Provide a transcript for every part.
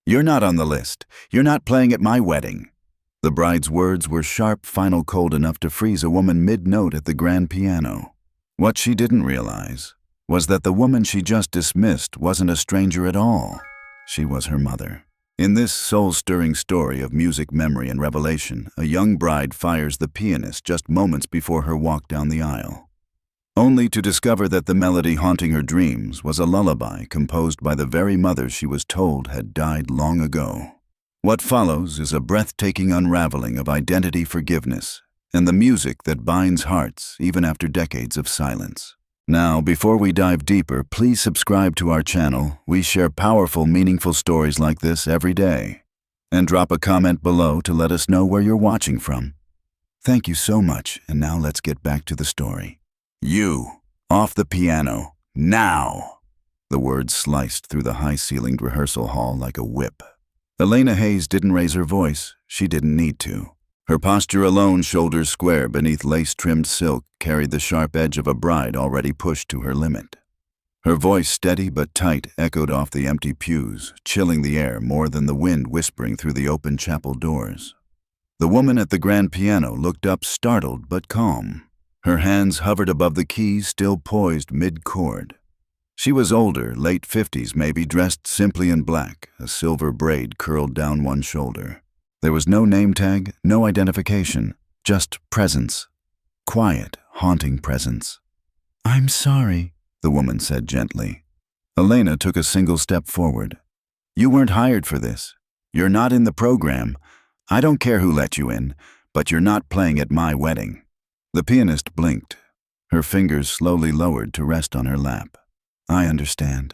"You're not on the list. You're not playing at my wedding." The bride's words were sharp, final, cold enough to freeze a woman mid-note at the grand piano. What she didn't realize was that the woman she just dismissed wasn't a stranger at all. She was her mother. In this soul-stirring story of music, memory, and revelation, a young bride fires the pianist just moments before her walk down the aisle, only to discover that the melody haunting her dreams was a lullaby composed by the very mother she was told had died long ago. What follows is a breathtaking unraveling of identity, forgiveness, and the music that binds hearts even after decades of silence. Now, before we dive deeper, please subscribe to our channel. We share powerful, meaningful stories like this every day. And drop a comment below to let us know where you're watching from. Thank you so much, and now let's get back to the story. "You, off the piano, now!" The words sliced through the high-ceilinged rehearsal hall like a whip. Elena Hayes didn't raise her voice. She didn't need to. Her posture alone, shoulders square beneath lace-trimmed silk, carried the sharp edge of a bride already pushed to her limit. Her voice, steady but tight, echoed off the empty pews, chilling the air more than the wind whispering through the open chapel doors. The woman at the grand piano looked up, startled but calm. Her hands hovered above the keys, still poised mid-chord. She was older, late 50s maybe, dressed simply in black, a silver braid curled down one shoulder. There was no name tag, no identification, just presence. Quiet, haunting presence. "I'm sorry," the woman said gently. Elena took a single step forward. "You weren't hired for this. You're not in the program. I don't care who let you in, but you're not playing at my wedding." The pianist blinked. Her fingers slowly lowered to rest on her lap. "I understand."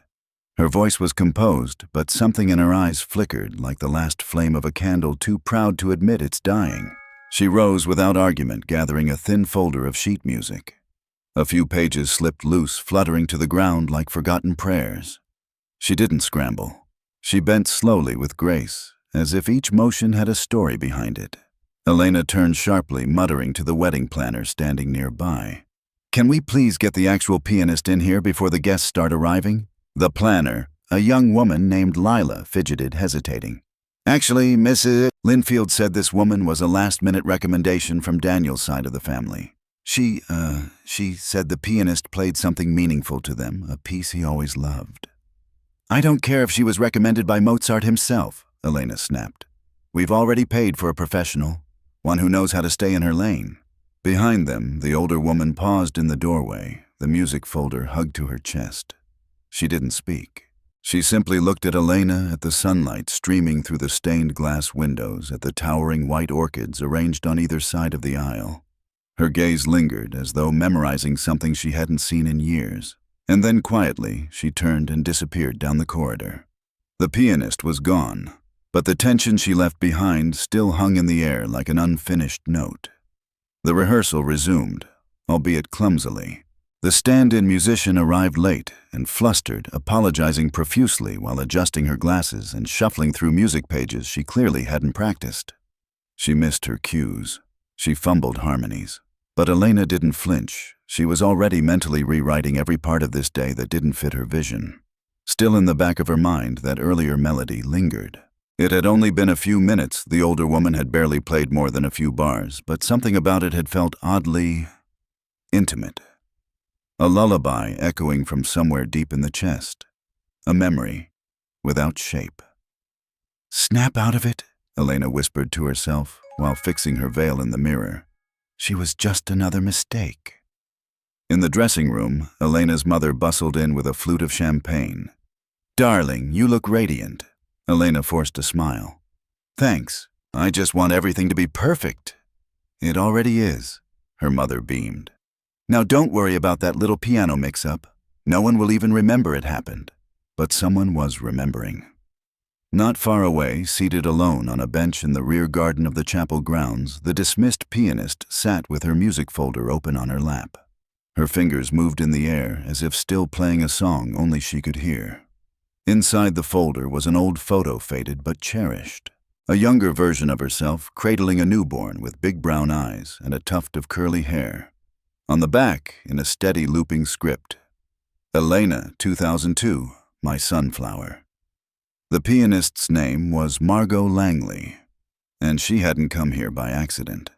Her voice was composed, but something in her eyes flickered like the last flame of a candle too proud to admit it's dying. She rose without argument, gathering a thin folder of sheet music. A few pages slipped loose, fluttering to the ground like forgotten prayers. She didn't scramble. She bent slowly with grace, as if each motion had a story behind it. Elena turned sharply, muttering to the wedding planner standing nearby. "Can we please get the actual pianist in here before the guests start arriving?" The planner, a young woman named Lila, fidgeted, hesitating. "Actually, Mrs. Linfield said this woman was a last-minute recommendation from Daniel's side of the family. She said the pianist played something meaningful to them, a piece he always loved." "I don't care if she was recommended by Mozart himself," Elena snapped. "We've already paid for a professional, one who knows how to stay in her lane." Behind them, the older woman paused in the doorway, the music folder hugged to her chest. She didn't speak. She simply looked at Elena, at the sunlight streaming through the stained glass windows, at the towering white orchids arranged on either side of the aisle. Her gaze lingered, as though memorizing something she hadn't seen in years. And then quietly, she turned and disappeared down the corridor. The pianist was gone, but the tension she left behind still hung in the air like an unfinished note. The rehearsal resumed, albeit clumsily. The stand-in musician arrived late and flustered, apologizing profusely while adjusting her glasses and shuffling through music pages she clearly hadn't practiced. She missed her cues. She fumbled harmonies. But Elena didn't flinch. She was already mentally rewriting every part of this day that didn't fit her vision. Still in the back of her mind, that earlier melody lingered. It had only been a few minutes. The older woman had barely played more than a few bars, but something about it had felt oddly intimate. A lullaby echoing from somewhere deep in the chest. A memory without shape. "Snap out of it," Elena whispered to herself while fixing her veil in the mirror. She was just another mistake. In the dressing room, Elena's mother bustled in with a flute of champagne. "Darling, you look radiant." Elena forced a smile. "Thanks. I just want everything to be perfect." "It already is," her mother beamed. "Now don't worry about that little piano mix-up. No one will even remember it happened." But someone was remembering. Not far away, seated alone on a bench in the rear garden of the chapel grounds, the dismissed pianist sat with her music folder open on her lap. Her fingers moved in the air as if still playing a song only she could hear. Inside the folder was an old photo, faded but cherished. A younger version of herself, cradling a newborn with big brown eyes and a tuft of curly hair. On the back, in a steady looping script, "Elena, 2002, my sunflower." The pianist's name was Margot Langley, and she hadn't come here by accident.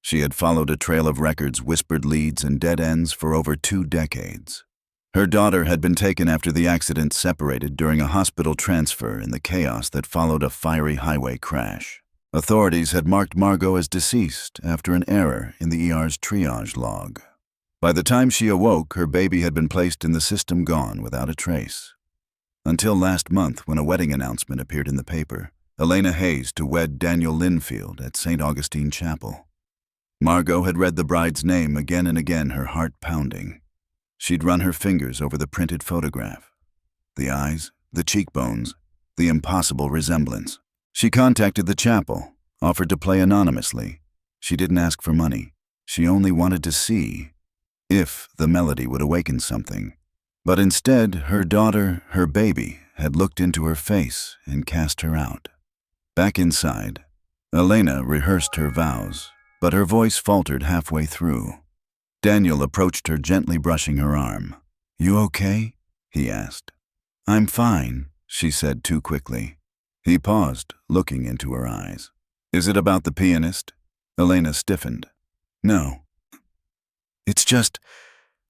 She had followed a trail of records, whispered leads, and dead ends for over 2 decades. Her daughter had been taken after the accident separated during a hospital transfer in the chaos that followed a fiery highway crash. Authorities had marked Margot as deceased after an error in the ER's triage log. By the time she awoke, her baby had been placed in the system, gone without a trace. Until last month, when a wedding announcement appeared in the paper, Elena Hayes to wed Daniel Linfield at St. Augustine Chapel. Margot had read the bride's name again and again, her heart pounding. She'd run her fingers over the printed photograph. The eyes, the cheekbones, the impossible resemblance. She contacted the chapel, offered to play anonymously. She didn't ask for money. She only wanted to see if the melody would awaken something. But instead, her daughter, her baby, had looked into her face and cast her out. Back inside, Elena rehearsed her vows, but her voice faltered halfway through. Daniel approached her, gently brushing her arm. "You okay?" he asked. "I'm fine," she said too quickly. He paused, looking into her eyes. "Is it about the pianist?" Elena stiffened. "No. It's just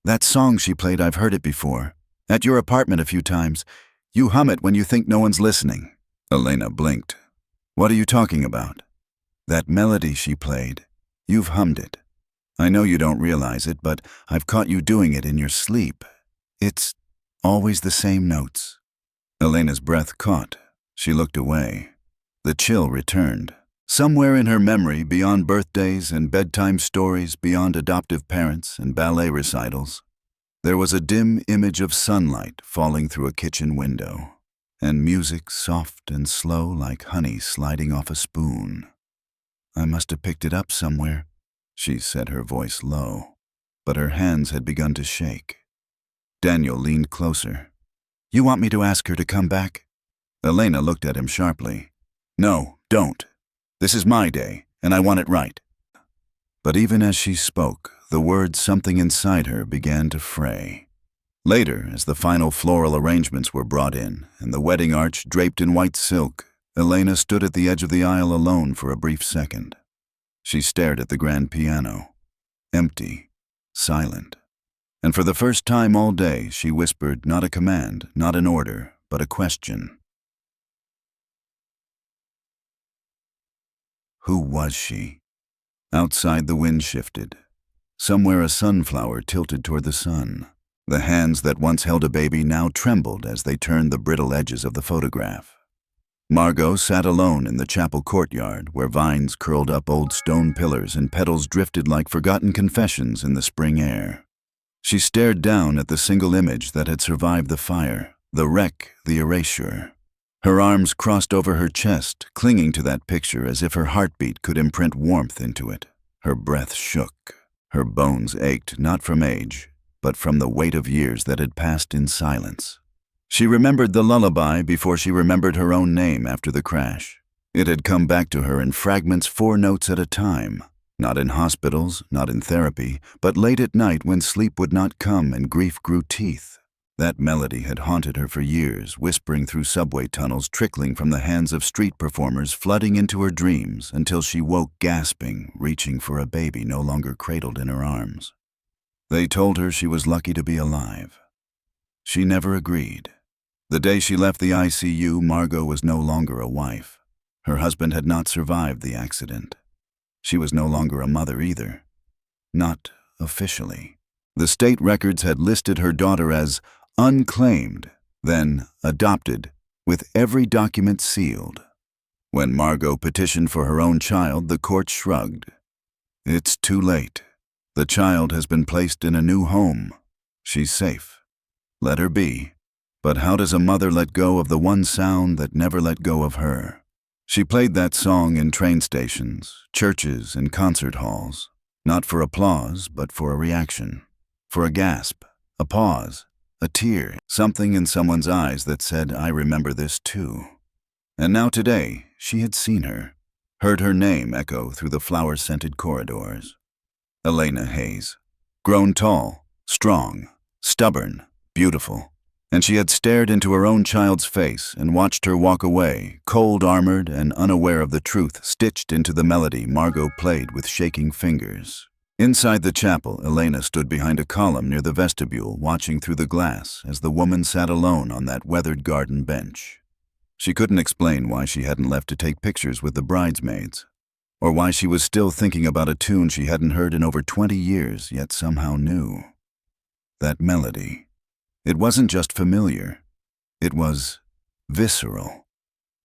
that song she played. I've heard it before. At your apartment a few times. You hum it when you think no one's listening." Elena blinked. "What are you talking about?" "That melody she played. You've hummed it. I know you don't realize it, but I've caught you doing it in your sleep. It's always the same notes." Elena's breath caught. She looked away. The chill returned. Somewhere in her memory, beyond birthdays and bedtime stories, beyond adoptive parents and ballet recitals, there was a dim image of sunlight falling through a kitchen window, and music soft and slow like honey sliding off a spoon. "I must have picked it up somewhere," she said, her voice low, but her hands had begun to shake. Daniel leaned closer. "You want me to ask her to come back?" Elena looked at him sharply. "No, don't. This is my day, and I want it right." But even as she spoke, the words something inside her began to fray. Later, as the final floral arrangements were brought in, and the wedding arch draped in white silk, Elena stood at the edge of the aisle alone for a brief second. She stared at the grand piano, empty, silent. And for the first time all day, she whispered not a command, not an order, but a question. Who was she? Outside, the wind shifted. Somewhere a sunflower tilted toward the sun. The hands that once held a baby now trembled as they turned the brittle edges of the photograph. Margot sat alone in the chapel courtyard, where vines curled up old stone pillars and petals drifted like forgotten confessions in the spring air. She stared down at the single image that had survived the fire, the wreck, the erasure. Her arms crossed over her chest, clinging to that picture as if her heartbeat could imprint warmth into it. Her breath shook. Her bones ached, not from age, but from the weight of years that had passed in silence. She remembered the lullaby before she remembered her own name after the crash. It had come back to her in fragments, 4 notes at a time. Not in hospitals, not in therapy, but late at night when sleep would not come and grief grew teeth. That melody had haunted her for years, whispering through subway tunnels, trickling from the hands of street performers, flooding into her dreams until she woke gasping, reaching for a baby no longer cradled in her arms. They told her she was lucky to be alive. She never agreed. The day she left the ICU, Margot was no longer a wife. Her husband had not survived the accident. She was no longer a mother either. Not officially. The state records had listed her daughter as unclaimed, then adopted, with every document sealed. When Margot petitioned for her own child, the court shrugged. It's too late. The child has been placed in a new home. She's safe. Let her be. But how does a mother let go of the one sound that never let go of her? She played that song in train stations, churches, and concert halls, not for applause, but for a reaction, for a gasp, a pause, a tear, something in someone's eyes that said, I remember this too. And now today, she had seen her, heard her name echo through the flower-scented corridors. Elena Hayes, grown tall, strong, stubborn, beautiful. And she had stared into her own child's face and watched her walk away, cold-armored and unaware of the truth stitched into the melody Margot played with shaking fingers. Inside the chapel, Elena stood behind a column near the vestibule, watching through the glass as the woman sat alone on that weathered garden bench. She couldn't explain why she hadn't left to take pictures with the bridesmaids, or why she was still thinking about a tune she hadn't heard in over 20 years, yet somehow knew. That melody. It wasn't just familiar. It was visceral.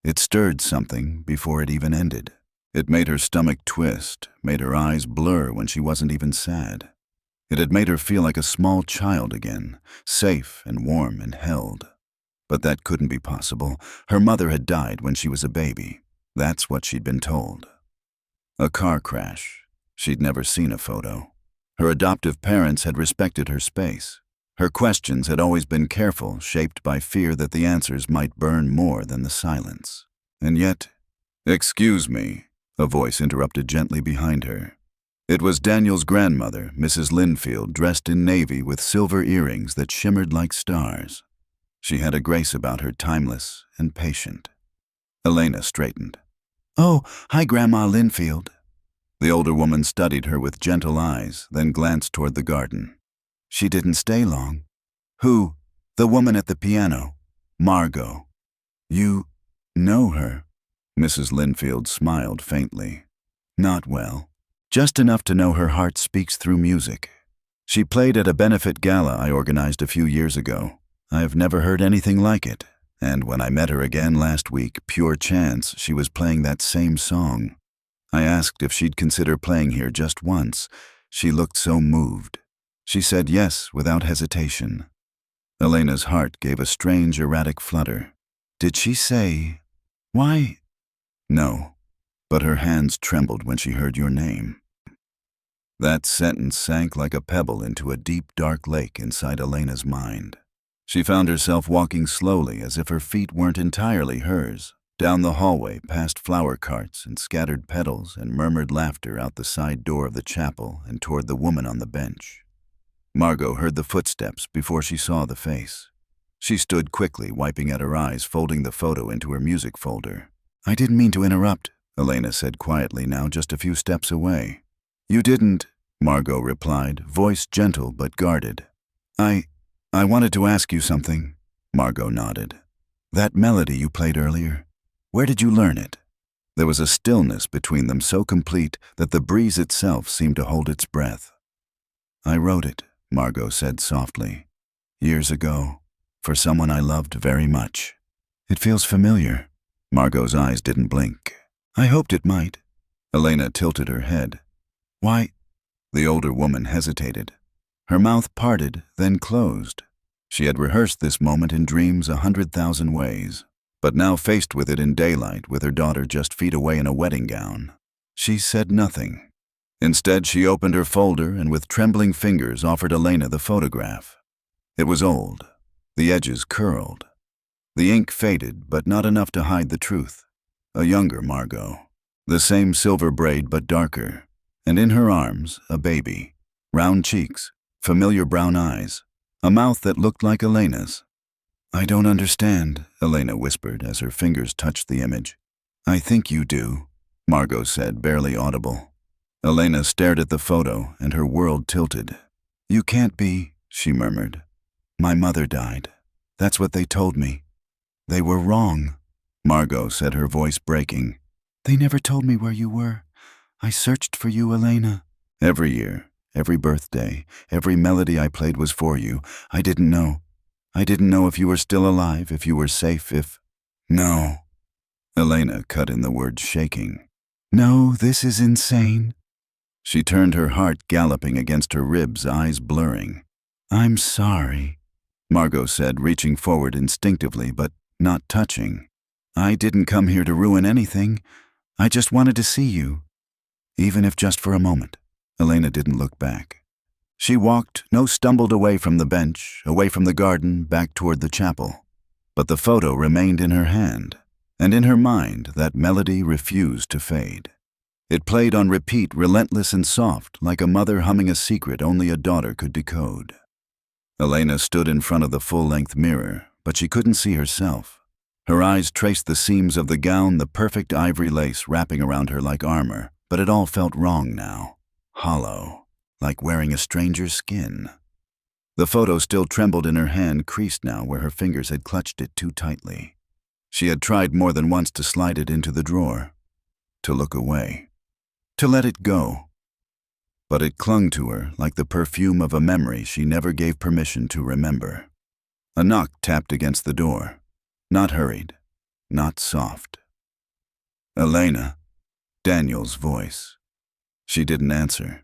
It stirred something before it even ended. It made her stomach twist, made her eyes blur when she wasn't even sad. It had made her feel like a small child again, safe and warm and held. But that couldn't be possible. Her mother had died when she was a baby. That's what she'd been told. A car crash. She'd never seen a photo. Her adoptive parents had respected her space. Her questions had always been careful, shaped by fear that the answers might burn more than the silence. And yet, "Excuse me," a voice interrupted gently behind her. It was Daniel's grandmother, Mrs. Linfield, dressed in navy with silver earrings that shimmered like stars. She had a grace about her, timeless and patient. Elena straightened. "Oh, hi, Grandma Linfield." The older woman studied her with gentle eyes, then glanced toward the garden. "She didn't stay long." "Who?" "The woman at the piano. Margot." "You know her?" Mrs. Linfield smiled faintly. "Not well. Just enough to know her heart speaks through music. She played at a benefit gala I organized a few years ago. I've never heard anything like it, and when I met her again last week, pure chance, she was playing that same song. I asked if she'd consider playing here just once. She looked so moved. She said yes without hesitation." Elena's heart gave a strange, erratic flutter. "Did she say, why?" "No, but her hands trembled when she heard your name." That sentence sank like a pebble into a deep, dark lake inside Elena's mind. She found herself walking slowly, as if her feet weren't entirely hers, down the hallway past flower carts and scattered petals and murmured laughter out the side door of the chapel and toward the woman on the bench. Margot heard the footsteps before she saw the face. She stood quickly, wiping at her eyes, folding the photo into her music folder. "I didn't mean to interrupt," Elena said quietly, now just a few steps away. "You didn't," Margot replied, voice gentle but guarded. I wanted to ask you something." Margot nodded. "That melody you played earlier, where did you learn it?" There was a stillness between them so complete that the breeze itself seemed to hold its breath. "I wrote it," Margot said softly, "years ago, for someone I loved very much." "It feels familiar." Margot's eyes didn't blink. "I hoped it might." Elena tilted her head. "Why?" The older woman hesitated. Her mouth parted, then closed. She had rehearsed this moment in dreams 100,000 ways, but now faced with it in daylight, with her daughter just feet away in a wedding gown, she said nothing. Instead, she opened her folder and with trembling fingers offered Elena the photograph. It was old. The edges curled. The ink faded, but not enough to hide the truth. A younger Margot. The same silver braid, but darker. And in her arms, a baby. Round cheeks, familiar brown eyes, a mouth that looked like Elena's. "I don't understand," Elena whispered as her fingers touched the image. "I think you do," Margot said, barely audible. Elena stared at the photo, and her world tilted. "You can't be," she murmured. "My mother died. That's what they told me." "They were wrong," Margot said, her voice breaking. "They never told me where you were. I searched for you, Elena. Every year, every birthday, every melody I played was for you. I didn't know. I didn't know if you were still alive, if you were safe, if—" "No." Elena cut in the words, shaking. "No, this is insane." She turned, her heart galloping against her ribs, eyes blurring. "I'm sorry," Margot said, reaching forward instinctively but not touching. "I didn't come here to ruin anything. I just wanted to see you. Even if just for a moment." Elena didn't look back. She walked, stumbled away from the bench, away from the garden, back toward the chapel. But the photo remained in her hand, and in her mind that melody refused to fade. It played on repeat, relentless and soft, like a mother humming a secret only a daughter could decode. Elena stood in front of the full-length mirror, but she couldn't see herself. Her eyes traced the seams of the gown, the perfect ivory lace wrapping around her like armor, but it all felt wrong now. Hollow, like wearing a stranger's skin. The photo still trembled in her hand, creased now where her fingers had clutched it too tightly. She had tried more than once to slide it into the drawer, to look away, to let it go. But it clung to her like the perfume of a memory she never gave permission to remember. A knock tapped against the door. Not hurried, not soft. Elena, Daniel's voice. She didn't answer.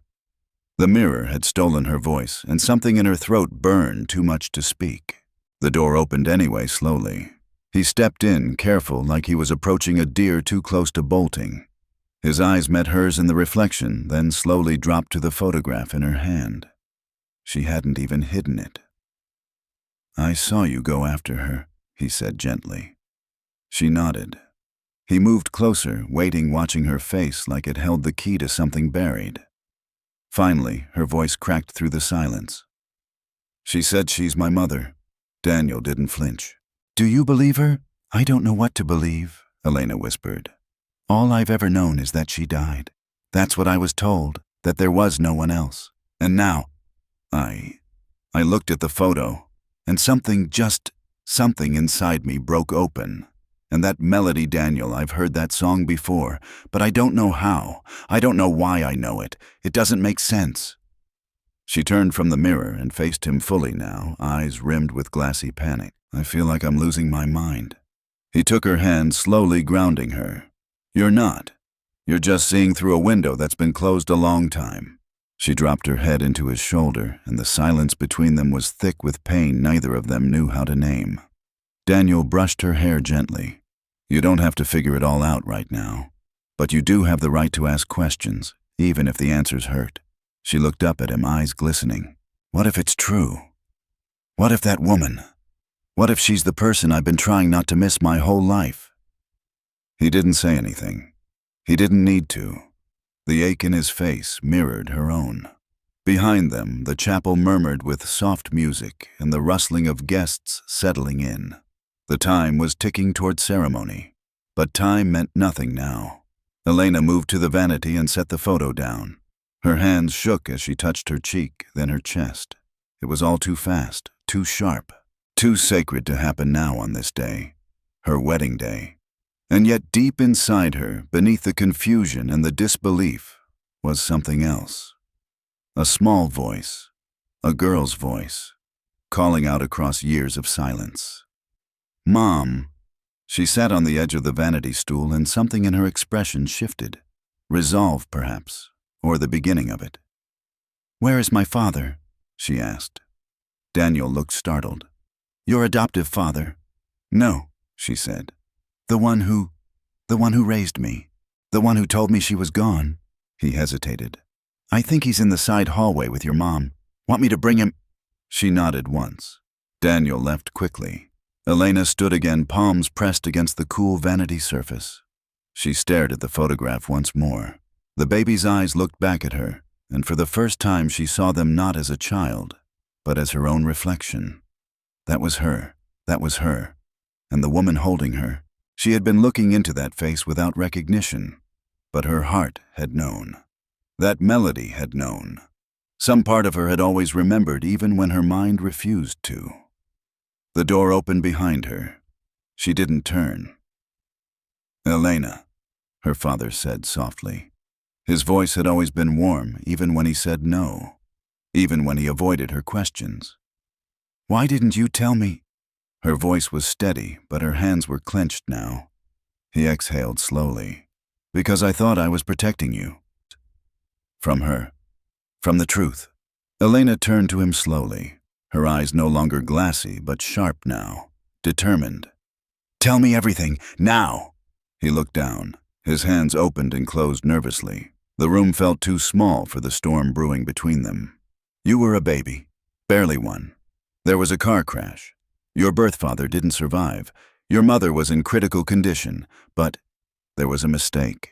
The mirror had stolen her voice, and something in her throat burned too much to speak. The door opened anyway, slowly. He stepped in, careful, like he was approaching a deer too close to bolting. His eyes met hers in the reflection, then slowly dropped to the photograph in her hand. She hadn't even hidden it. "I saw you go after her," he said gently. She nodded. He moved closer, waiting, watching her face like it held the key to something buried. Finally, her voice cracked through the silence. "She said she's my mother." Daniel didn't flinch. "Do you believe her?" "I don't know what to believe," Elena whispered. "All I've ever known is that she died. That's what I was told, that there was no one else. And now, I looked at the photo, and something inside me broke open. And that melody, Daniel, I've heard that song before, but I don't know how. I don't know why I know it. It doesn't make sense." She turned from the mirror and faced him fully now, eyes rimmed with glassy panic. "I feel like I'm losing my mind." He took her hand, slowly grounding her. "You're not. You're just seeing through a window that's been closed a long time." She dropped her head into his shoulder, and the silence between them was thick with pain neither of them knew how to name. Daniel brushed her hair gently. "You don't have to figure it all out right now, but you do have the right to ask questions, even if the answers hurt." She looked up at him, eyes glistening. "What if it's true? What if that woman? What if she's the person I've been trying not to miss my whole life?" He didn't say anything. He didn't need to. The ache in his face mirrored her own. Behind them, the chapel murmured with soft music and the rustling of guests settling in. The time was ticking toward ceremony, but time meant nothing now. Elena moved to the vanity and set the photo down. Her hands shook as she touched her cheek, then her chest. It was all too fast, too sharp, too sacred to happen now on this day, her wedding day. And yet deep inside her, beneath the confusion and the disbelief, was something else. A small voice, a girl's voice, calling out across years of silence. "Mom." She sat on the edge of the vanity stool, and something in her expression shifted. Resolve, perhaps, or the beginning of it. "Where is my father?" she asked. Daniel looked startled. "Your adoptive father?" "No," she said. The one who raised me. The one who told me she was gone." He hesitated. "I think he's in the side hallway with your mom. Want me to bring him?" She nodded once. Daniel left quickly. Elena stood again, palms pressed against the cool vanity surface. She stared at the photograph once more. The baby's eyes looked back at her, and for the first time she saw them not as a child, but as her own reflection. That was her. That was her. And the woman holding her. She had been looking into that face without recognition, but her heart had known. That melody had known. Some part of her had always remembered, even when her mind refused to. The door opened behind her. She didn't turn. "Elena," her father said softly. His voice had always been warm, even when he said no, even when he avoided her questions. "Why didn't you tell me?" Her voice was steady, but her hands were clenched now. He exhaled slowly. "Because I thought I was protecting you." From her. From the truth. Elena turned to him slowly, her eyes no longer glassy, but sharp now, determined. "Tell me everything, now!" He looked down. His hands opened and closed nervously. The room felt too small for the storm brewing between them. "You were a baby. Barely one. There was a car crash. Your birth father didn't survive. Your mother was in critical condition, but there was a mistake.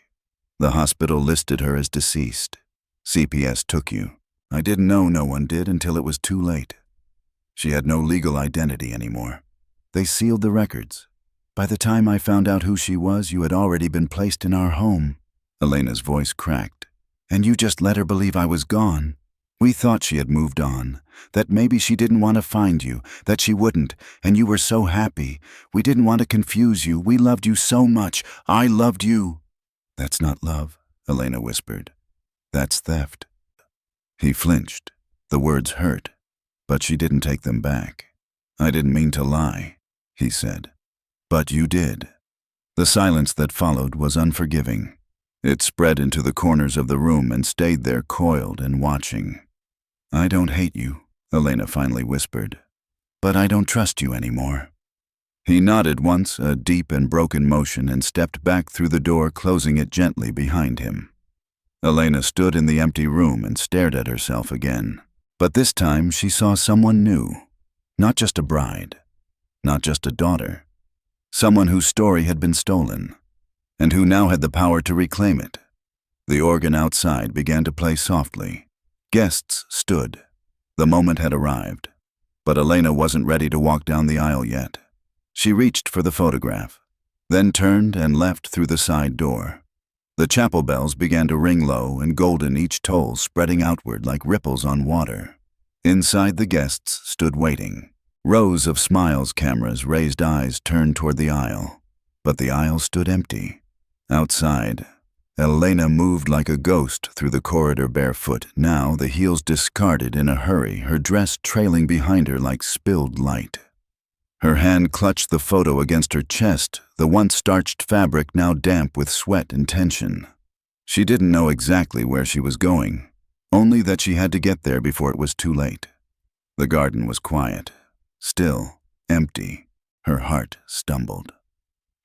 The hospital listed her as deceased. CPS took you. I didn't know no one did until it was too late." She had no legal identity anymore. They sealed the records. By the time I found out who she was, you had already been placed in our home. Elena's voice cracked. And you just let her believe I was gone. We thought she had moved on, that maybe she didn't want to find you, that she wouldn't, and you were so happy. We didn't want to confuse you. We loved you so much. I loved you. That's not love, Elena whispered. That's theft. He flinched. The words hurt, but she didn't take them back. I didn't mean to lie, he said. But you did. The silence that followed was unforgiving. It spread into the corners of the room and stayed there coiled and watching. I don't hate you, Elena finally whispered, but I don't trust you anymore. He nodded once, a deep and broken motion, and stepped back through the door, closing it gently behind him. Elena stood in the empty room and stared at herself again. But this time she saw someone new. Not just a bride. Not just a daughter. Someone whose story had been stolen, and who now had the power to reclaim it. The organ outside began to play softly. Guests stood. The moment had arrived. But Elena wasn't ready to walk down the aisle yet. She reached for the photograph, then turned and left through the side door. The chapel bells began to ring low and golden, each toll spreading outward like ripples on water. Inside, the guests stood waiting. Rows of smiles, cameras, raised eyes turned toward the aisle. But the aisle stood empty. Outside, Elena moved like a ghost through the corridor barefoot, now the heels discarded in a hurry, her dress trailing behind her like spilled light. Her hand clutched the photo against her chest, the once starched fabric now damp with sweat and tension. She didn't know exactly where she was going, only that she had to get there before it was too late. The garden was quiet, still, empty. Her heart stumbled.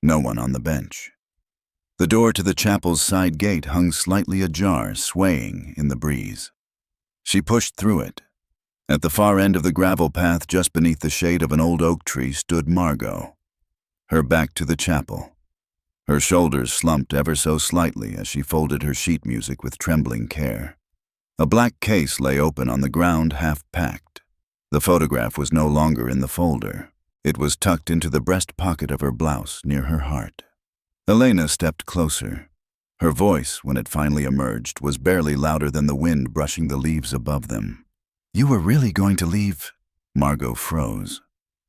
No one on the bench. The door to the chapel's side gate hung slightly ajar, swaying in the breeze. She pushed through it. At the far end of the gravel path, just beneath the shade of an old oak tree, stood Margot, her back to the chapel. Her shoulders slumped ever so slightly as she folded her sheet music with trembling care. A black case lay open on the ground, half-packed. The photograph was no longer in the folder. It was tucked into the breast pocket of her blouse near her heart. Elena stepped closer. Her voice, when it finally emerged, was barely louder than the wind brushing the leaves above them. You were really going to leave? Margot froze.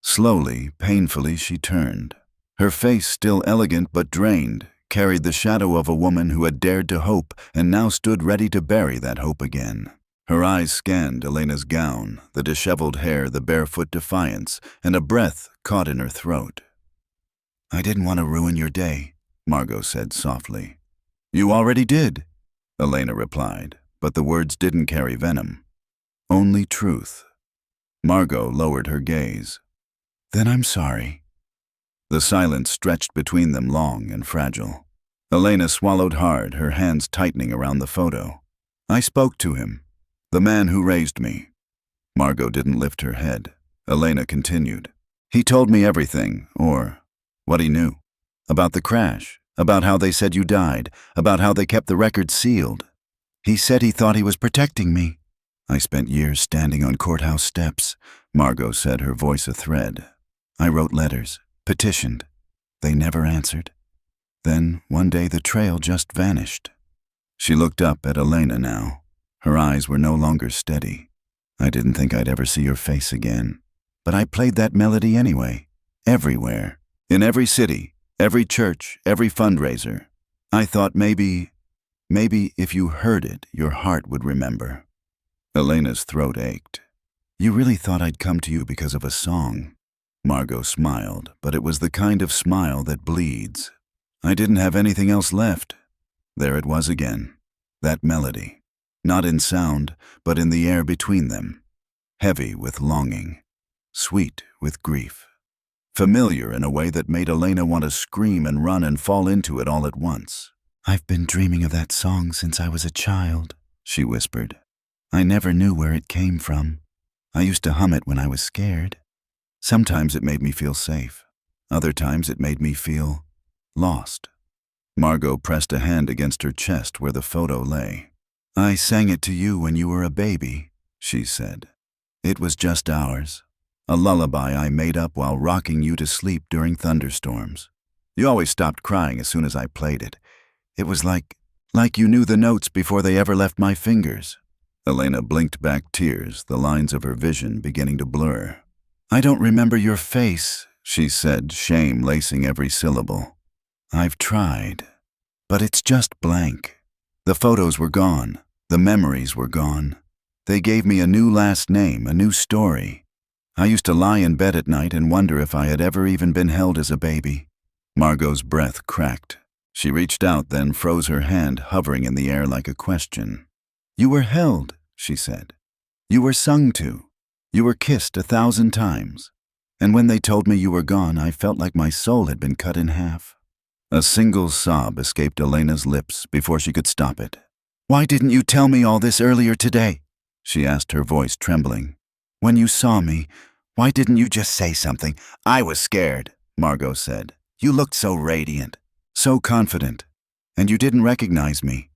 Slowly, painfully, she turned. Her face, still elegant but drained, carried the shadow of a woman who had dared to hope and now stood ready to bury that hope again. Her eyes scanned Elena's gown, the disheveled hair, the barefoot defiance, and a breath caught in her throat. I didn't want to ruin your day, Margot said softly. You already did, Elena replied, but the words didn't carry venom. Only truth. Margot lowered her gaze. Then I'm sorry. The silence stretched between them, long and fragile. Elena swallowed hard, her hands tightening around the photo. I spoke to him, the man who raised me. Margot didn't lift her head. Elena continued. He told me everything, or what he knew. About the crash, about how they said you died, about how they kept the record sealed. He said he thought he was protecting me. I spent years standing on courthouse steps, Margot said, her voice a thread. I wrote letters, petitioned. They never answered. Then, one day, the trail just vanished. She looked up at Elena now. Her eyes were no longer steady. I didn't think I'd ever see your face again. But I played that melody anyway, everywhere, in every city, every church, every fundraiser. I thought maybe if you heard it, your heart would remember. Elena's throat ached. You really thought I'd come to you because of a song? Margot smiled, but it was the kind of smile that bleeds. I didn't have anything else left. There it was again, that melody. Not in sound, but in the air between them. Heavy with longing, sweet with grief. Familiar in a way that made Elena want to scream and run and fall into it all at once. I've been dreaming of that song since I was a child, she whispered. I never knew where it came from. I used to hum it when I was scared. Sometimes it made me feel safe. Other times it made me feel lost. Margot pressed a hand against her chest where the photo lay. I sang it to you when you were a baby, she said. It was just ours. a lullaby I made up while rocking you to sleep during thunderstorms. You always stopped crying as soon as I played it. It was like you knew the notes before they ever left my fingers." Elena blinked back tears, the lines of her vision beginning to blur. "I don't remember your face," she said, shame lacing every syllable. "I've tried, but it's just blank. The photos were gone. The memories were gone. They gave me a new last name, a new story. I used to lie in bed at night and wonder if I had ever even been held as a baby." Margot's breath cracked. She reached out, then froze her hand, hovering in the air like a question. "You were held," she said. "You were sung to. You were kissed 1,000 times. And when they told me you were gone, I felt like my soul had been cut in half." A single sob escaped Elena's lips before she could stop it. "Why didn't you tell me all this earlier today?" she asked, her voice trembling. "When you saw me, why didn't you just say something?" "I was scared," Margot said. "You looked so radiant, so confident, and you didn't recognize me.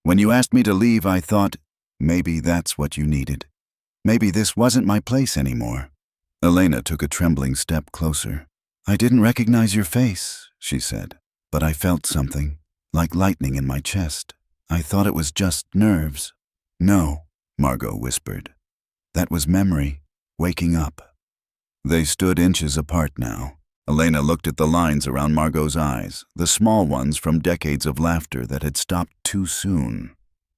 When you asked me to leave, I thought, maybe that's what you needed. Maybe this wasn't my place anymore." Elena took a trembling step closer. "I didn't recognize your face," she said, "but I felt something, like lightning in my chest. I thought it was just nerves." "No," Margot whispered. "That was memory, waking up." They stood inches apart now. Elena looked at the lines around Margot's eyes, the small ones from decades of laughter that had stopped too soon.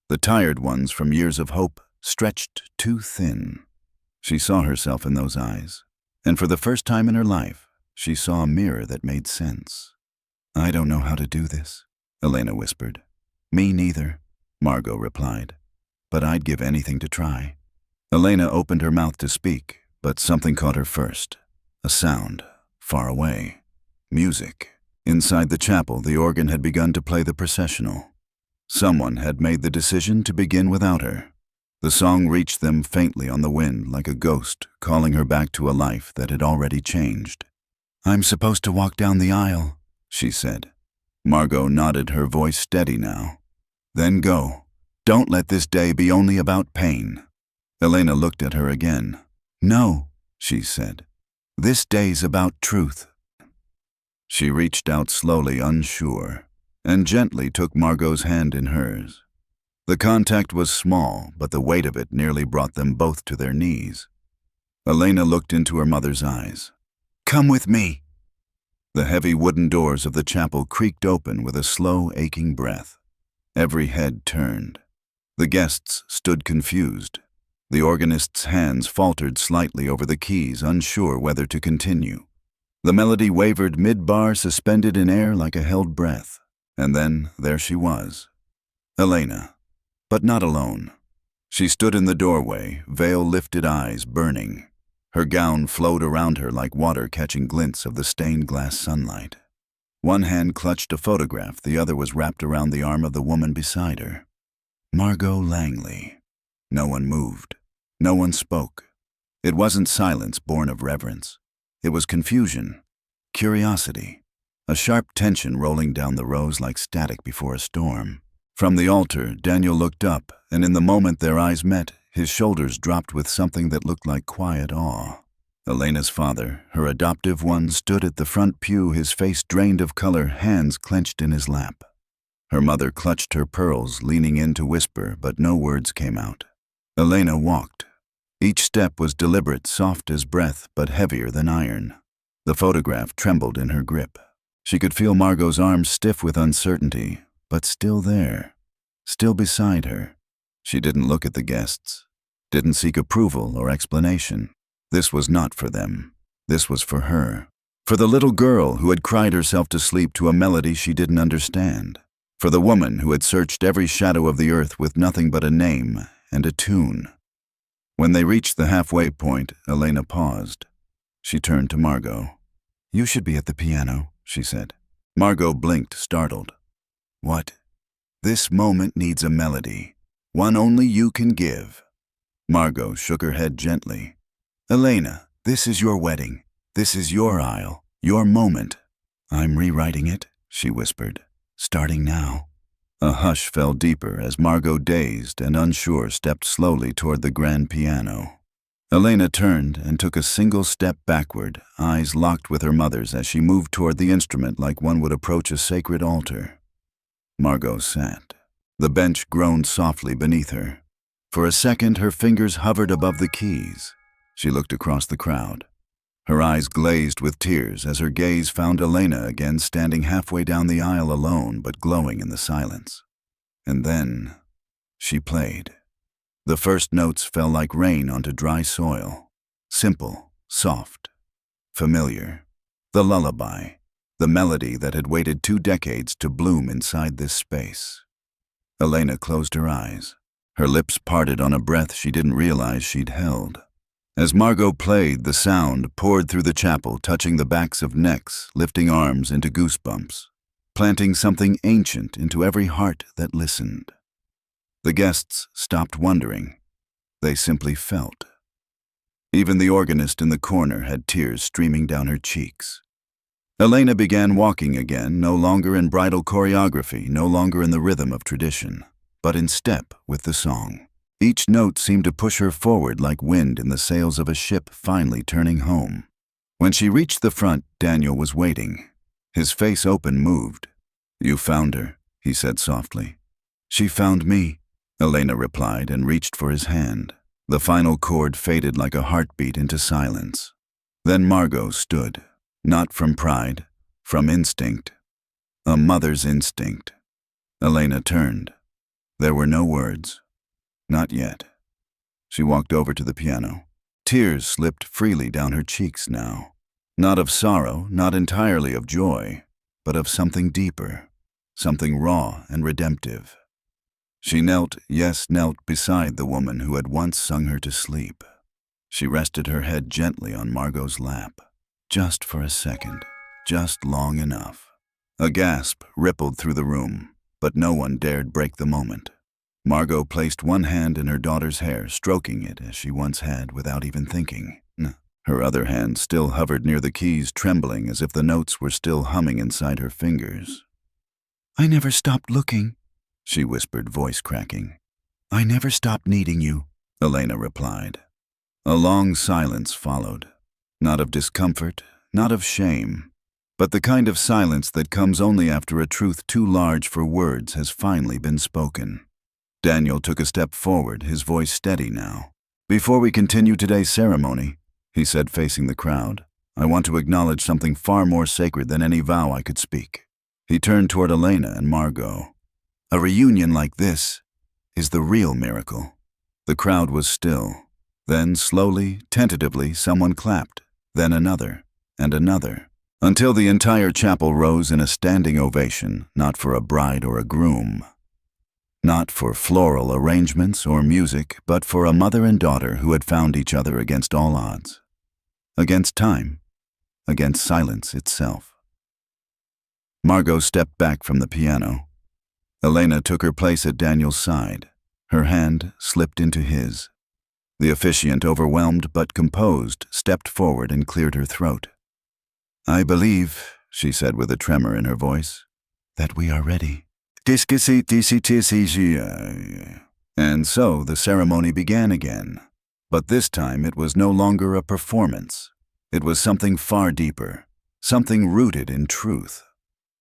The tired ones from years of hope, stretched too thin. She saw herself in those eyes, and for the first time in her life, she saw a mirror that made sense. "I don't know how to do this," Elena whispered. "Me neither," Margot replied. "But I'd give anything to try." Elena opened her mouth to speak, but something caught her first. A sound, far away. Music. Inside the chapel, the organ had begun to play the processional. Someone had made the decision to begin without her. The song reached them faintly on the wind like a ghost, calling her back to a life that had already changed. "I'm supposed to walk down the aisle," she said. Margot nodded, her voice steady now. "Then go. Don't let this day be only about pain." Elena looked at her again. "No," she said. "This day's about truth." She reached out slowly, unsure, and gently took Margot's hand in hers. The contact was small, but the weight of it nearly brought them both to their knees. Elena looked into her mother's eyes. "Come with me." The heavy wooden doors of the chapel creaked open with a slow, aching breath. Every head turned. The guests stood confused. The organist's hands faltered slightly over the keys, unsure whether to continue. The melody wavered mid-bar, suspended in air like a held breath. And then there she was. Elena. But not alone. She stood in the doorway, veil-lifted eyes burning. Her gown flowed around her like water catching glints of the stained glass sunlight. One hand clutched a photograph, the other was wrapped around the arm of the woman beside her. Margot Langley. No one moved. No one spoke. It wasn't silence born of reverence. It was confusion, curiosity, a sharp tension rolling down the rows like static before a storm. From the altar, Daniel looked up, and in the moment their eyes met, his shoulders dropped with something that looked like quiet awe. Elena's father, her adoptive one, stood at the front pew, his face drained of color, hands clenched in his lap. Her mother clutched her pearls, leaning in to whisper, but no words came out. Elena walked. Each step was deliberate, soft as breath, but heavier than iron. The photograph trembled in her grip. She could feel Margot's arms stiff with uncertainty, but still there, still beside her. She didn't look at the guests, didn't seek approval or explanation. This was not for them. This was for her. For the little girl who had cried herself to sleep to a melody she didn't understand. For the woman who had searched every shadow of the earth with nothing but a name and a tune. When they reached the halfway point, Elena paused. She turned to Margot. "You should be at the piano," she said. Margot blinked, startled. "What?" "This moment needs a melody, one only you can give." Margot shook her head gently. "Elena, this is your wedding. This is your aisle, your moment." "I'm rewriting it," she whispered. "Starting now." A hush fell deeper as Margot, dazed and unsure, stepped slowly toward the grand piano. Elena turned and took a single step backward, eyes locked with her mother's as she moved toward the instrument like one would approach a sacred altar. Margot sat. The bench groaned softly beneath her. For a second, her fingers hovered above the keys. She looked across the crowd. Her eyes glazed with tears as her gaze found Elena again standing halfway down the aisle alone but glowing in the silence. And then she played. The first notes fell like rain onto dry soil. Simple, soft, familiar. The lullaby, the melody that had waited 2 decades to bloom inside this space. Elena closed her eyes. Her lips parted on a breath she didn't realize she'd held. As Margot played, the sound poured through the chapel, touching the backs of necks, lifting arms into goosebumps, planting something ancient into every heart that listened. The guests stopped wondering. They simply felt. Even the organist in the corner had tears streaming down her cheeks. Elena began walking again, no longer in bridal choreography, no longer in the rhythm of tradition, but in step with the song. Each note seemed to push her forward like wind in the sails of a ship finally turning home. When she reached the front, Daniel was waiting. His face open, moved. "You found her," he said softly. "She found me," Elena replied and reached for his hand. The final chord faded like a heartbeat into silence. Then Margot stood, not from pride, from instinct. A mother's instinct. Elena turned. There were no words. Not yet. She walked over to the piano. Tears slipped freely down her cheeks now. Not of sorrow, not entirely of joy, but of something deeper, something raw and redemptive. She knelt beside the woman who had once sung her to sleep. She rested her head gently on Margot's lap. Just for a second, just long enough. A gasp rippled through the room, but no one dared break the moment. Margot placed one hand in her daughter's hair, stroking it as she once had without even thinking. Her other hand still hovered near the keys, trembling as if the notes were still humming inside her fingers. "I never stopped looking," she whispered, voice cracking. "I never stopped needing you," Elena replied. A long silence followed. Not of discomfort, not of shame, but the kind of silence that comes only after a truth too large for words has finally been spoken. Daniel took a step forward, his voice steady now. "Before we continue today's ceremony," he said, facing the crowd, "I want to acknowledge something far more sacred than any vow I could speak." He turned toward Elena and Margot. "A reunion like this is the real miracle." The crowd was still. Then, slowly, tentatively, someone clapped, then another, and another, until the entire chapel rose in a standing ovation, not for a bride or a groom, not for floral arrangements or music, but for a mother and daughter who had found each other against all odds. Against time, against silence itself. Margot stepped back from the piano. Elena took her place at Daniel's side. Her hand slipped into his. The officiant, overwhelmed but composed, stepped forward and cleared her throat. "I believe," she said with a tremor in her voice, "that we are ready." And so the ceremony began again. But this time it was no longer a performance. It was something far deeper, something rooted in truth.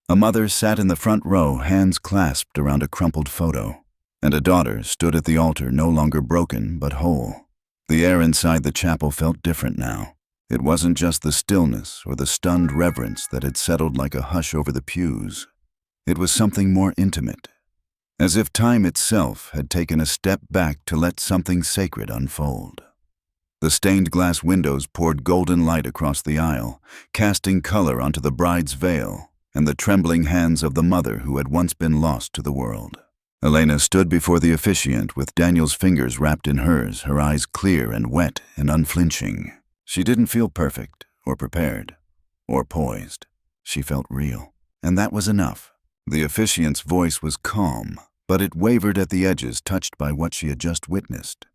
A mother sat in the front row, hands clasped around a crumpled photo, and a daughter stood at the altar, no longer broken but whole. The air inside the chapel felt different now. It wasn't just the stillness or the stunned reverence that had settled like a hush over the pews. It was something more intimate, as if time itself had taken a step back to let something sacred unfold. The stained glass windows poured golden light across the aisle, casting color onto the bride's veil and the trembling hands of the mother who had once been lost to the world. Elena stood before the officiant with Daniel's fingers wrapped in hers, her eyes clear and wet and unflinching. She didn't feel perfect or prepared or poised. She felt real, and that was enough. The officiant's voice was calm, but it wavered at the edges, touched by what she had just witnessed.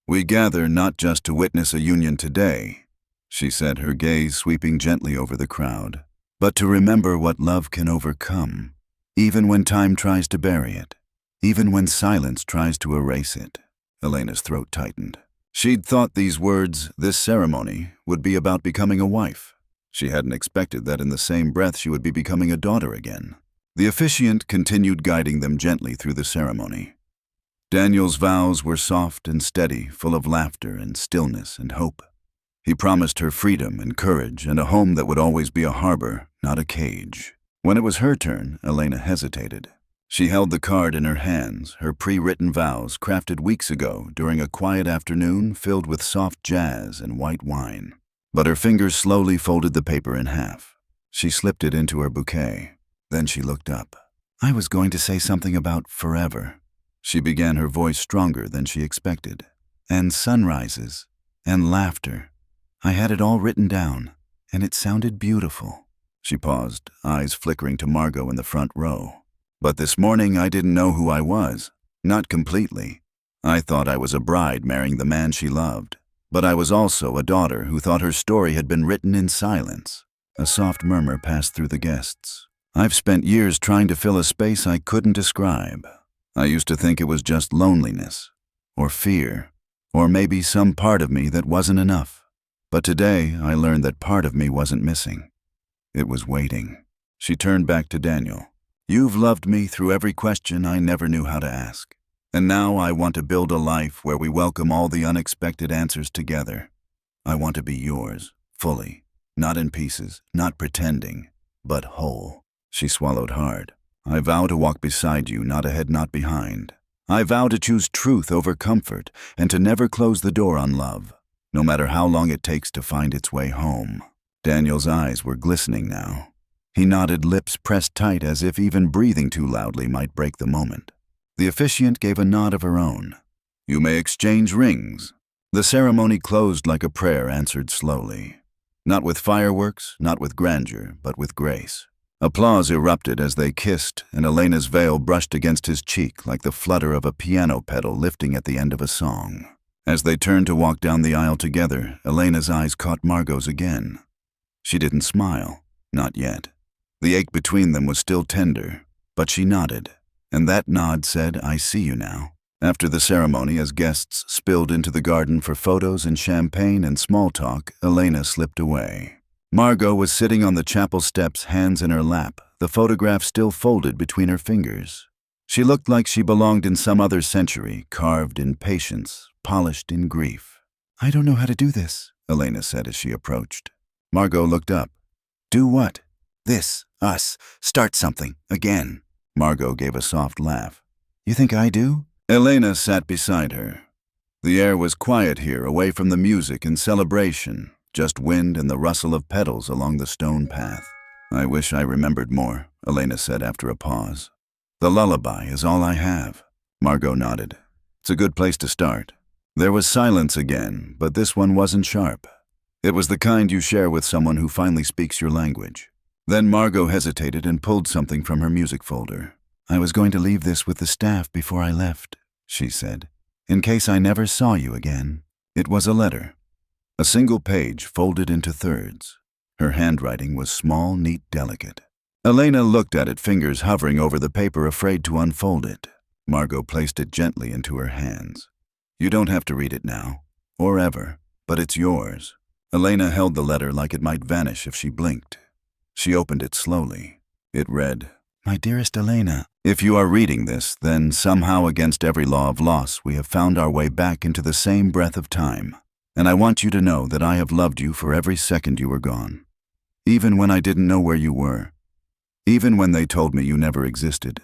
"We gather not just to witness a union today," she said, her gaze sweeping gently over the crowd, "but to remember what love can overcome, even when time tries to bury it, even when silence tries to erase it." Elena's throat tightened. She'd thought these words, this ceremony, would be about becoming a wife. She hadn't expected that in the same breath she would be becoming a daughter again. The officiant continued guiding them gently through the ceremony. Daniel's vows were soft and steady, full of laughter and stillness and hope. He promised her freedom and courage and a home that would always be a harbor, not a cage. When it was her turn, Elena hesitated. She held the card in her hands, her pre-written vows crafted weeks ago during a quiet afternoon filled with soft jazz and white wine. But her fingers slowly folded the paper in half. She slipped it into her bouquet. Then she looked up. "I was going to say something about forever." She began, her voice stronger than she expected. "And sunrises, and laughter. I had it all written down, and it sounded beautiful." She paused, eyes flickering to Margot in the front row. "But this morning I didn't know who I was. Not completely. I thought I was a bride marrying the man she loved. But I was also a daughter who thought her story had been written in silence." A soft murmur passed through the guests. "I've spent years trying to fill a space I couldn't describe. I used to think it was just loneliness, or fear, or maybe some part of me that wasn't enough. But today I learned that part of me wasn't missing. It was waiting." She turned back to Daniel. "You've loved me through every question I never knew how to ask. And now I want to build a life where we welcome all the unexpected answers together. I want to be yours, fully, not in pieces, not pretending, but whole." She swallowed hard. "I vow to walk beside you, not ahead, not behind. I vow to choose truth over comfort and to never close the door on love, no matter how long it takes to find its way home." Daniel's eyes were glistening now. He nodded, lips pressed tight as if even breathing too loudly might break the moment. The officiant gave a nod of her own. "You may exchange rings." The ceremony closed like a prayer answered slowly. Not with fireworks, not with grandeur, but with grace. Applause erupted as they kissed, and Elena's veil brushed against his cheek like the flutter of a piano pedal lifting at the end of a song. As they turned to walk down the aisle together, Elena's eyes caught Margot's again. She didn't smile, not yet. The ache between them was still tender, but she nodded. And that nod said, "I see you now." After the ceremony, as guests spilled into the garden for photos and champagne and small talk, Elena slipped away. Margot was sitting on the chapel steps, hands in her lap, the photograph still folded between her fingers. She looked like she belonged in some other century, carved in patience, polished in grief. "I don't know how to do this," Elena said as she approached. Margot looked up. "Do what?" "This, us, start something, again." Margot gave a soft laugh. "You think I do?" Elena sat beside her. The air was quiet here, away from the music and celebration, just wind and the rustle of petals along the stone path. "I wish I remembered more," Elena said after a pause. "The lullaby is all I have." Margot nodded. "It's a good place to start." There was silence again, but this one wasn't sharp. It was the kind you share with someone who finally speaks your language. Then Margot hesitated and pulled something from her music folder. "I was going to leave this with the staff before I left," she said, "in case I never saw you again." It was a letter. A single page folded into thirds. Her handwriting was small, neat, delicate. Elena looked at it, fingers hovering over the paper, afraid to unfold it. Margot placed it gently into her hands. "You don't have to read it now, or ever, but it's yours." Elena held the letter like it might vanish if she blinked. She opened it slowly. It read, "My dearest Elena, if you are reading this, then somehow against every law of loss, we have found our way back into the same breath of time. And I want you to know that I have loved you for every second you were gone. Even when I didn't know where you were. Even when they told me you never existed.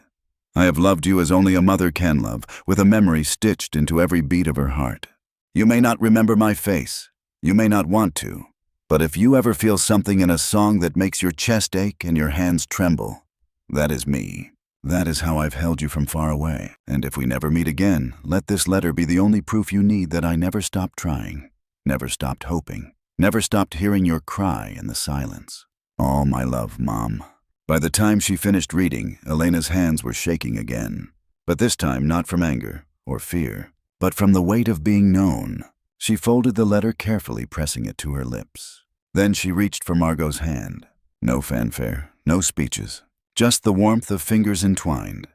I have loved you as only a mother can love, with a memory stitched into every beat of her heart. You may not remember my face. You may not want to. But if you ever feel something in a song that makes your chest ache and your hands tremble, that is me. That is how I've held you from far away. And if we never meet again, let this letter be the only proof you need that I never stopped trying, never stopped hoping, never stopped hearing your cry in the silence. All my love, Mom." By the time she finished reading, Elena's hands were shaking again. But this time not from anger or fear, but from the weight of being known. She folded the letter carefully, pressing it to her lips. Then she reached for Margot's hand. No fanfare, no speeches, just the warmth of fingers entwined.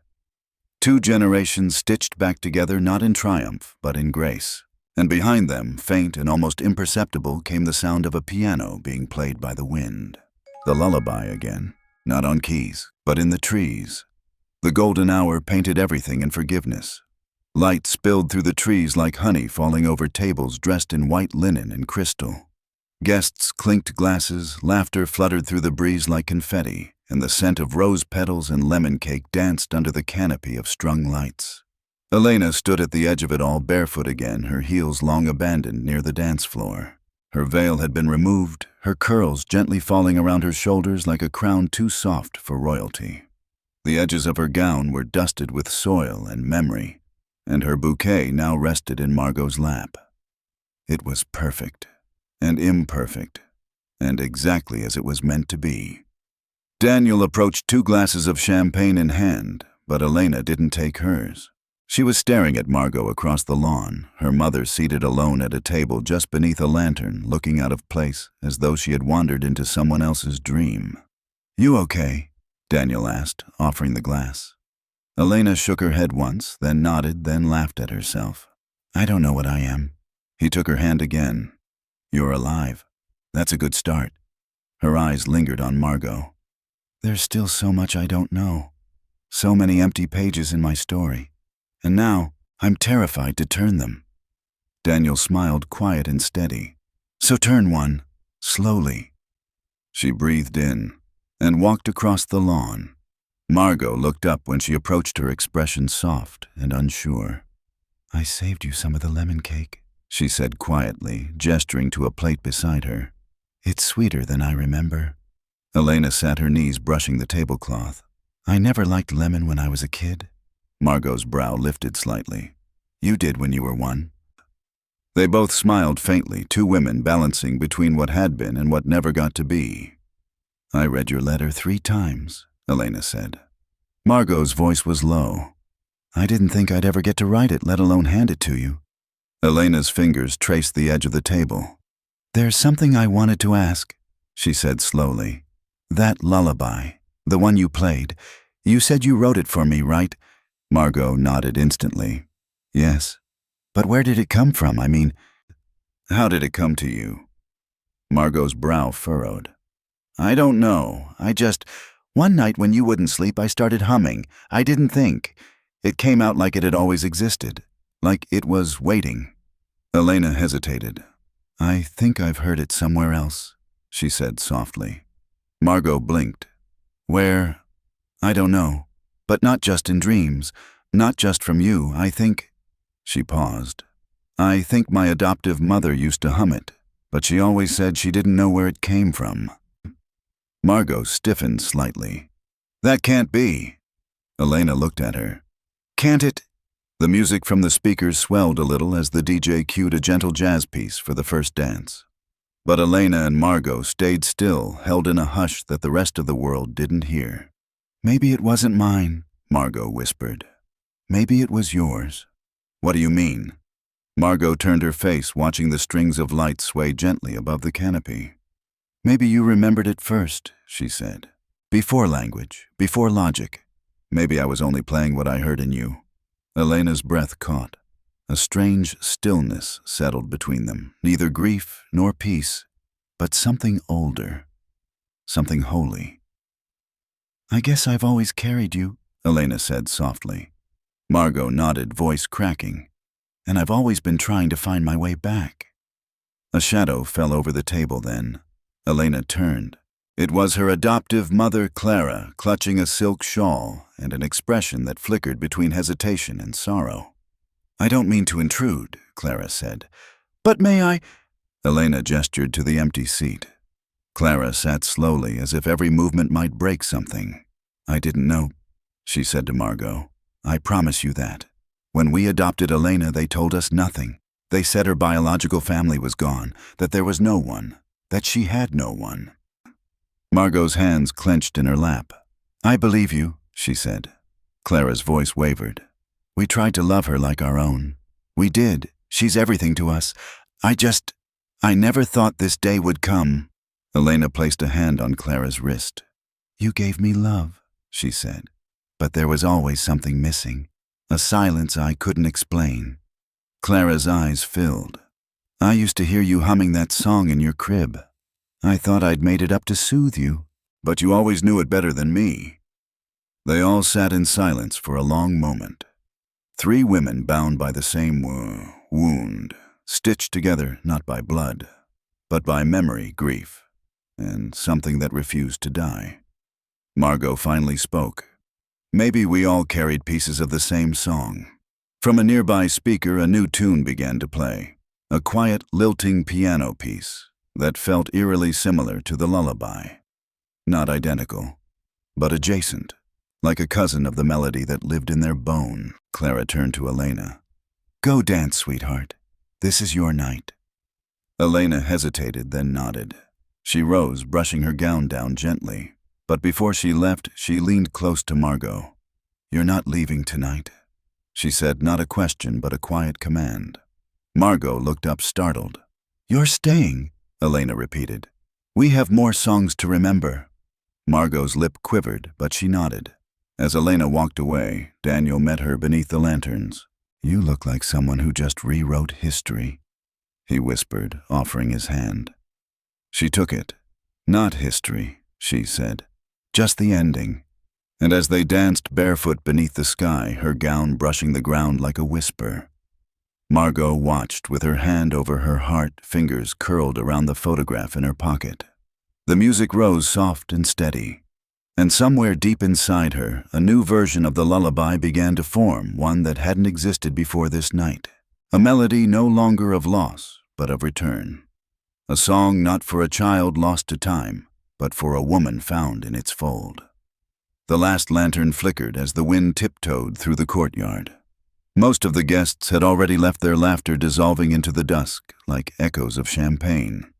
2 generations stitched back together, not in triumph, but in grace. And behind them, faint and almost imperceptible, came the sound of a piano being played by the wind. The lullaby again, not on keys, but in the trees. The golden hour painted everything in forgiveness. Light spilled through the trees like honey falling over tables dressed in white linen and crystal. Guests clinked glasses, laughter fluttered through the breeze like confetti, and the scent of rose petals and lemon cake danced under the canopy of strung lights. Elena stood at the edge of it all, barefoot again, her heels long abandoned near the dance floor. Her veil had been removed, her curls gently falling around her shoulders like a crown too soft for royalty. The edges of her gown were dusted with soil and memory, and her bouquet now rested in Margot's lap. It was perfect, and imperfect, and exactly as it was meant to be. Daniel approached 2 glasses of champagne in hand, but Elena didn't take hers. She was staring at Margot across the lawn, her mother seated alone at a table just beneath a lantern, looking out of place, as though she had wandered into someone else's dream. "You okay?" Daniel asked, offering the glass. Elena shook her head once, then nodded, then laughed at herself. "I don't know what I am." He took her hand again. "You're alive. That's a good start." Her eyes lingered on Margot. "There's still so much I don't know. So many empty pages in my story. And now, I'm terrified to turn them." Daniel smiled, quiet and steady. "So turn one, slowly." She breathed in and walked across the lawn. Margot looked up when she approached, her expression soft and unsure. "I saved you some of the lemon cake," she said quietly, gesturing to a plate beside her. "It's sweeter than I remember." Elena sat her knees, brushing the tablecloth. "I never liked lemon when I was a kid." Margot's brow lifted slightly. "You did when you were 1. They both smiled faintly, 2 women balancing between what had been and what never got to be. "I read your letter 3 times, Elena said. Margot's voice was low. "I didn't think I'd ever get to write it, let alone hand it to you." Elena's fingers traced the edge of the table. "There's something I wanted to ask," she said slowly. "That lullaby, the one you played, you said you wrote it for me, right?" Margot nodded instantly. "Yes. But where did it come from? I mean, how did it come to you?" Margot's brow furrowed. "I don't know. One night when you wouldn't sleep, I started humming. I didn't think. It came out like it had always existed. Like it was waiting." Elena hesitated. "I think I've heard it somewhere else," she said softly. Margot blinked. "Where? I don't know. But not just in dreams. Not just from you. I think—" She paused. "I think my adoptive mother used to hum it, but she always said she didn't know where it came from." Margot stiffened slightly. "That can't be." Elena looked at her. "Can't it?" The music from the speakers swelled a little as the DJ cued a gentle jazz piece for the first dance. But Elena and Margot stayed still, held in a hush that the rest of the world didn't hear. "Maybe it wasn't mine," Margot whispered. "Maybe it was yours." "What do you mean?" Margot turned her face, watching the strings of light sway gently above the canopy. "Maybe you remembered it first," she said. "Before language, before logic. Maybe I was only playing what I heard in you." Elena's breath caught. A strange stillness settled between them, neither grief nor peace, but something older, something holy. "I guess I've always carried you," Elena said softly. Margot nodded, voice cracking. "And I've always been trying to find my way back." A shadow fell over the table then. Elena turned. It was her adoptive mother, Clara, clutching a silk shawl and an expression that flickered between hesitation and sorrow. "I don't mean to intrude," Clara said. "But may I—" Elena gestured to the empty seat. Clara sat slowly, as if every movement might break something. "I didn't know," she said to Margot. "I promise you that. When we adopted Elena, they told us nothing. They said her biological family was gone, that there was no one, that she had no one." Margot's hands clenched in her lap. "I believe you," she said. Clara's voice wavered. "We tried to love her like our own. We did. She's everything to us. I never thought this day would come." Elena placed a hand on Clara's wrist. "You gave me love," she said. "But there was always something missing. A silence I couldn't explain." Clara's eyes filled. I used to hear you humming that song in your crib. I thought I'd made it up to soothe you. But you always knew it better than me. They all sat in silence for a long moment. Three women bound by the same wound, stitched together not by blood, but by memory, grief, and something that refused to die. Margot finally spoke. Maybe we all carried pieces of the same song. From a nearby speaker, a new tune began to play, a quiet, lilting piano piece that felt eerily similar to the lullaby. Not identical, but adjacent, like a cousin of the melody that lived in their bone. Clara turned to Elena. Go dance, sweetheart. This is your night. Elena hesitated, then nodded. She rose, brushing her gown down gently. But before she left, she leaned close to Margot. You're not leaving tonight, she said, not a question but a quiet command. Margot looked up, startled. You're staying, Elena repeated. We have more songs to remember. Margot's lip quivered, but she nodded. As Elena walked away, Daniel met her beneath the lanterns. You look like someone who just rewrote history, he whispered, offering his hand. She took it. Not history, she said. Just the ending. And as they danced barefoot beneath the sky, her gown brushing the ground like a whisper, Margot watched with her hand over her heart, fingers curled around the photograph in her pocket. The music rose soft and steady, and somewhere deep inside her, a new version of the lullaby began to form, one that hadn't existed before this night. A melody no longer of loss, but of return. A song not for a child lost to time, but for a woman found in its fold. The last lantern flickered as the wind tiptoed through the courtyard. Most of the guests had already left, their laughter dissolving into the dusk like echoes of champagne.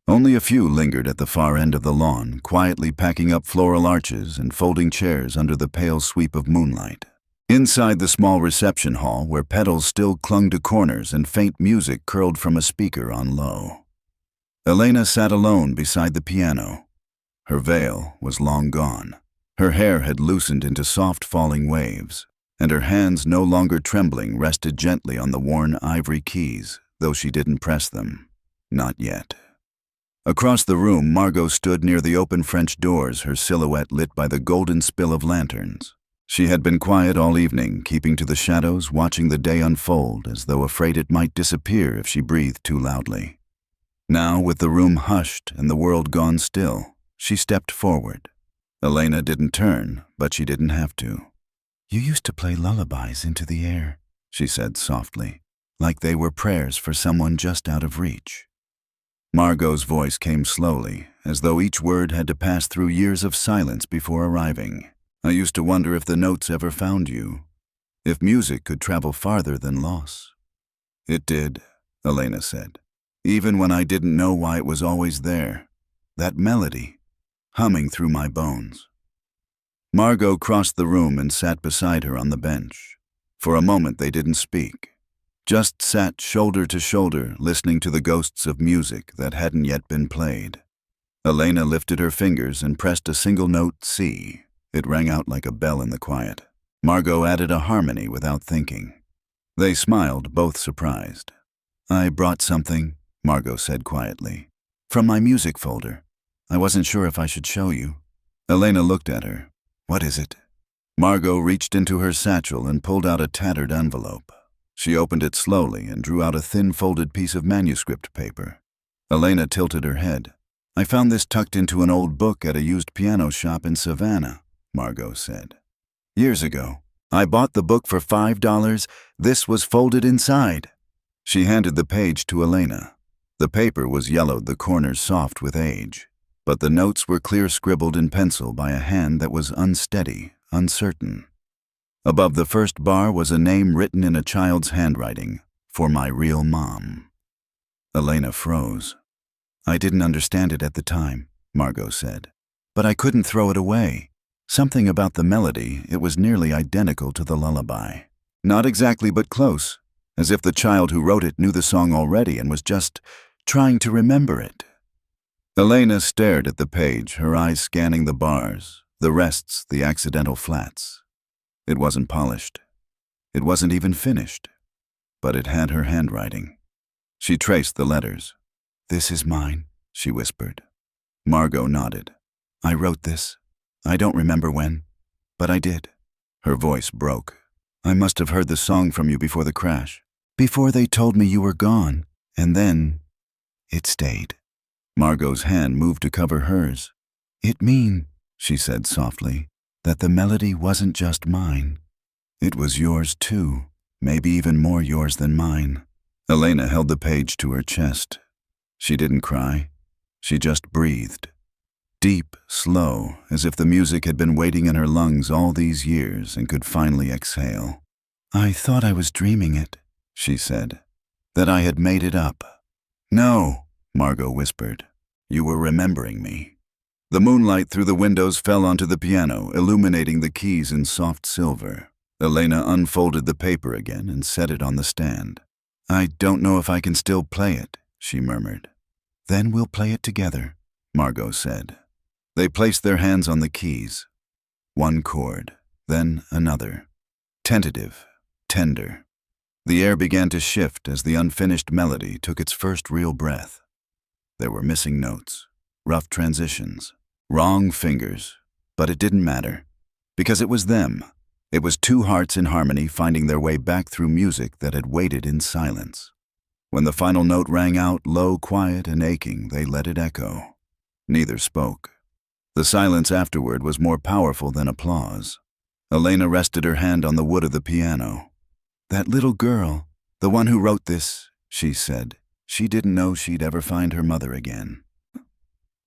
Only a few lingered at the far end of the lawn, quietly packing up floral arches and folding chairs under the pale sweep of moonlight. Inside the small reception hall, where petals still clung to corners and faint music curled from a speaker on low, Elena sat alone beside the piano. Her veil was long gone. Her hair had loosened into soft falling waves, and her hands, no longer trembling, rested gently on the worn ivory keys, though she didn't press them. Not yet. Across the room, Margot stood near the open French doors, her silhouette lit by the golden spill of lanterns. She had been quiet all evening, keeping to the shadows, watching the day unfold, as though afraid it might disappear if she breathed too loudly. Now, with the room hushed and the world gone still, she stepped forward. Elena didn't turn, but she didn't have to. You used to play lullabies into the air, she said softly, like they were prayers for someone just out of reach. Margot's voice came slowly, as though each word had to pass through years of silence before arriving. I used to wonder if the notes ever found you, if music could travel farther than loss. It did, Elena said, even when I didn't know why it was always there. That melody, humming through my bones. Margot crossed the room and sat beside her on the bench. For a moment they didn't speak, just sat shoulder to shoulder, listening to the ghosts of music that hadn't yet been played. Elena lifted her fingers and pressed a single note, C. It rang out like a bell in the quiet. Margot added a harmony without thinking. They smiled, both surprised. I brought something, Margot said quietly, from my music folder. I wasn't sure if I should show you. Elena looked at her. What is it? Margot reached into her satchel and pulled out a tattered envelope. She opened it slowly and drew out a thin folded piece of manuscript paper. Elena tilted her head. I found this tucked into an old book at a used piano shop in Savannah, Margot said. Years ago. I bought the book for $5. This was folded inside. She handed the page to Elena. The paper was yellowed, the corners soft with age, but the notes were clear, scribbled in pencil by a hand that was unsteady, uncertain. Above the first bar was a name written in a child's handwriting, for my real mom. Elena froze. I didn't understand it at the time, Margot said, but I couldn't throw it away. Something about the melody, it was nearly identical to the lullaby. Not exactly, but close, as if the child who wrote it knew the song already and was just trying to remember it. Elena stared at the page, her eyes scanning the bars, the rests, the accidental flats. It wasn't polished. It wasn't even finished. but it had her handwriting. She traced the letters. "This is mine," she whispered. Margot nodded. "I wrote this. I don't remember when, but I did." Her voice broke. "I must have heard the song from you before the crash. Before they told me you were gone, and then it stayed." Margot's hand moved to cover hers. "It mean," she said softly, "that the melody wasn't just mine. It was yours too, maybe even more yours than mine." Elena held the page to her chest. She didn't cry. She just breathed. Deep, slow, as if the music had been waiting in her lungs all these years and could finally exhale. "I thought I was dreaming it," she said, "that I had made it up." "No," Margot whispered. "You were remembering me." The moonlight through the windows fell onto the piano, illuminating the keys in soft silver. Elena unfolded the paper again and set it on the stand. "I don't know if I can still play it," she murmured. "Then we'll play it together," Margot said. They placed their hands on the keys. One chord, then another. Tentative, tender. The air began to shift as the unfinished melody took its first real breath. There were missing notes, rough transitions, wrong fingers, but it didn't matter, because it was them. It was two hearts in harmony finding their way back through music that had waited in silence. When the final note rang out, low, quiet, and aching, they let it echo. Neither spoke. The silence afterward was more powerful than applause. Elena rested her hand on the wood of the piano. "That little girl, the one who wrote this," she said, "she didn't know she'd ever find her mother again."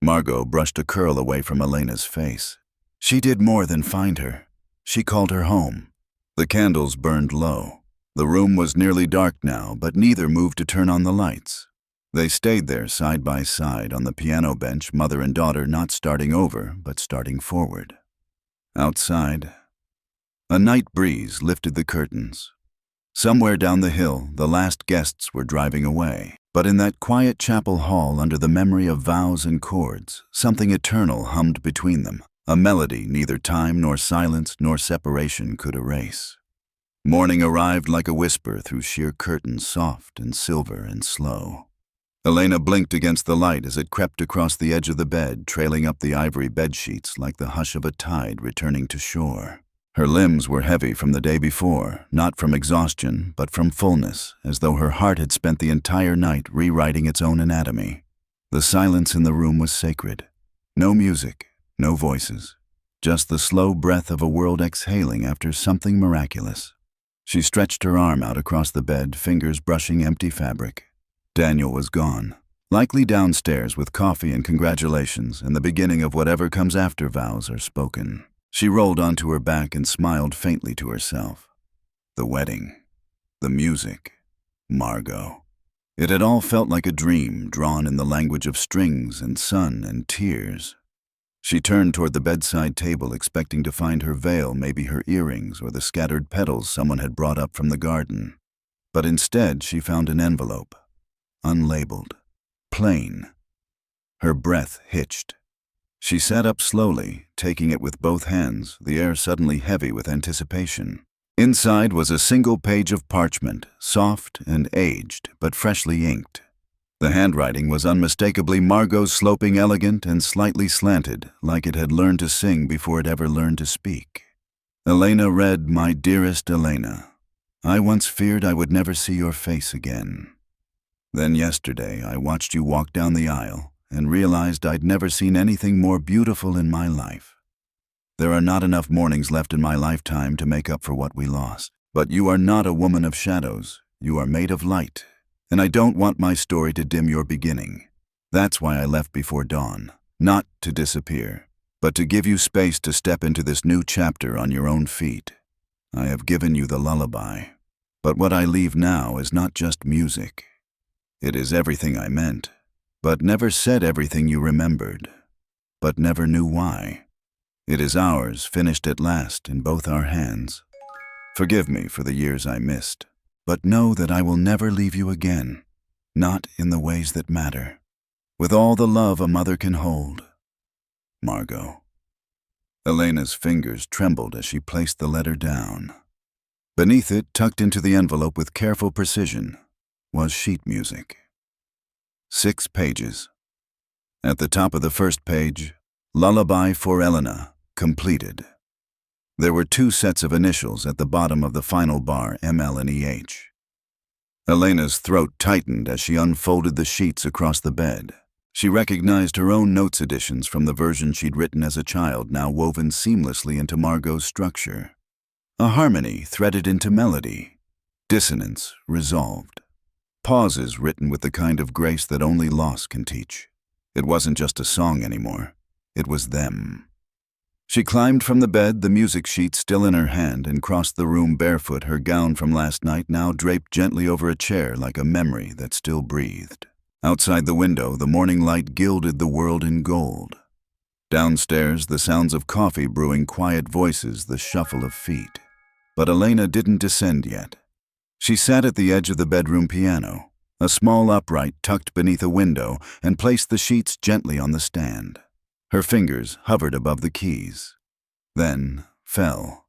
Margot brushed a curl away from Elena's face. "She did more than find her. She called her home." The candles burned low. The room was nearly dark now, but neither moved to turn on the lights. They stayed there side by side on the piano bench, mother and daughter not starting over, but starting forward. Outside, a night breeze lifted the curtains. Somewhere down the hill, the last guests were driving away. But in that quiet chapel hall under the memory of vows and chords, something eternal hummed between them, a melody neither time nor silence nor separation could erase. Morning arrived like a whisper through sheer curtains, soft and silver and slow. Elena blinked against the light as it crept across the edge of the bed, trailing up the ivory bedsheets like the hush of a tide returning to shore. Her limbs were heavy from the day before, not from exhaustion, but from fullness, as though her heart had spent the entire night rewriting its own anatomy. The silence in the room was sacred. No music, no voices, just the slow breath of a world exhaling after something miraculous. She stretched her arm out across the bed, fingers brushing empty fabric. Daniel was gone, likely downstairs with coffee and congratulations and the beginning of whatever comes after vows are spoken. She rolled onto her back and smiled faintly to herself. The wedding, the music, Margot. It had all felt like a dream drawn in the language of strings and sun and tears. She turned toward the bedside table, expecting to find her veil, maybe her earrings, or the scattered petals someone had brought up from the garden. But instead, she found an envelope. Unlabeled. Plain. Her breath hitched. She sat up slowly, taking it with both hands, the air suddenly heavy with anticipation. Inside was a single page of parchment, soft and aged, but freshly inked. The handwriting was unmistakably Margot's, sloping, elegant, and slightly slanted, like it had learned to sing before it ever learned to speak. Elena read, "My dearest Elena, I once feared I would never see your face again. Then yesterday I watched you walk down the aisle and realized I'd never seen anything more beautiful in my life. There are not enough mornings left in my lifetime to make up for what we lost. But you are not a woman of shadows. You are made of light, and I don't want my story to dim your beginning. That's why I left before dawn, not to disappear, but to give you space to step into this new chapter on your own feet. I have given you the lullaby, but what I leave now is not just music. It is everything I meant, but never said everything you remembered, but never knew why. It is ours, finished at last in both our hands. Forgive me for the years I missed, but know that I will never leave you again, not in the ways that matter. With all the love a mother can hold. Margot." Elena's fingers trembled as she placed the letter down. Beneath it, tucked into the envelope with careful precision, was sheet music. 6 pages. At the top of the first page, Lullaby for Elena, completed. There were 2 sets of initials at the bottom of the final bar, ML and EH. Elena's throat tightened as she unfolded the sheets across the bed. She recognized her own notes additions from the version she'd written as a child, now woven seamlessly into Margot's structure. A harmony threaded into melody, dissonance resolved, pauses written with the kind of grace that only loss can teach. It wasn't just a song anymore. It was them. She climbed from the bed, the music sheet still in her hand, and crossed the room barefoot, her gown from last night now draped gently over a chair like a memory that still breathed. Outside the window, the morning light gilded the world in gold. Downstairs, the sounds of coffee brewing, quiet voices, the shuffle of feet. But Elena didn't descend yet. She sat at the edge of the bedroom piano, a small upright tucked beneath a window, and placed the sheets gently on the stand. Her fingers hovered above the keys, then fell.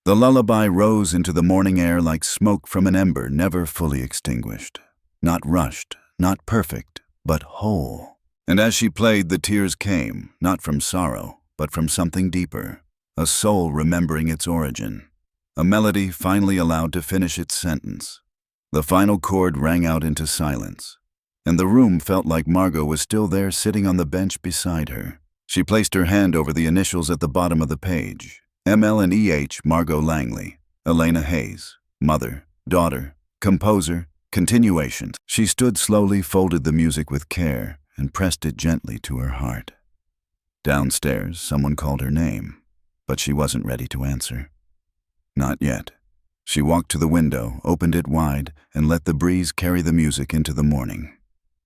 The lullaby rose into the morning air like smoke from an ember never fully extinguished. Not rushed, not perfect, but whole. And as she played, the tears came, not from sorrow, but from something deeper, a soul remembering its origin. A melody finally allowed to finish its sentence. The final chord rang out into silence, and the room felt like Margot was still there sitting on the bench beside her. She placed her hand over the initials at the bottom of the page. ML and EH, Margot Langley. Elena Hayes. Mother, daughter, composer, continuation. She stood slowly, folded the music with care, and pressed it gently to her heart. Downstairs, someone called her name, but she wasn't ready to answer. Not yet. She walked to the window, opened it wide, and let the breeze carry the music into the morning.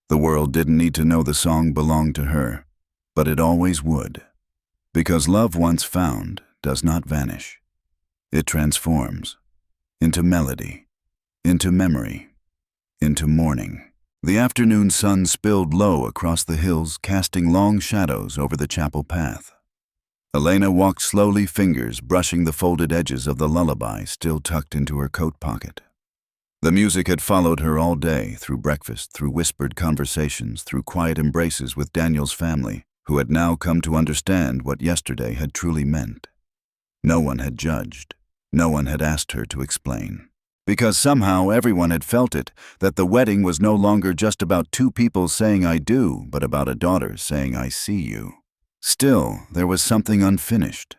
The world didn't need to know the song belonged to her, but it always would. Because love once found does not vanish. It transforms into melody, into memory, into morning. The afternoon sun spilled low across the hills, casting long shadows over the chapel path. Elena walked slowly, fingers brushing the folded edges of the lullaby still tucked into her coat pocket. The music had followed her all day, through breakfast, through whispered conversations, through quiet embraces with Daniel's family, who had now come to understand what yesterday had truly meant. No one had judged. No one had asked her to explain. Because somehow everyone had felt it, that the wedding was no longer just about 2 people saying I do, but about a daughter saying I see you. Still, there was something unfinished,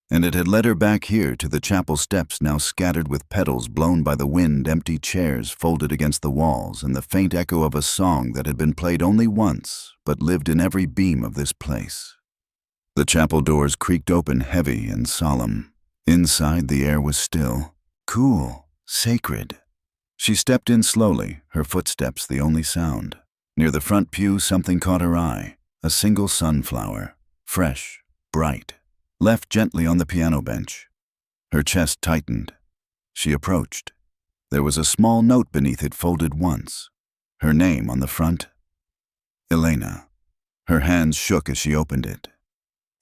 and it had led her back here to the chapel steps now scattered with petals blown by the wind, empty chairs folded against the walls, and the faint echo of a song that had been played only once, but lived in every beam of this place. The chapel doors creaked open, heavy and solemn. Inside, the air was still, cool, sacred. She stepped in slowly, her footsteps the only sound. Near the front pew, something caught her eye, a single sunflower, fresh, bright, left gently on the piano bench. Her chest tightened. She approached. There was a small note beneath it folded once. Her name on the front, Elena. Her hands shook as she opened it.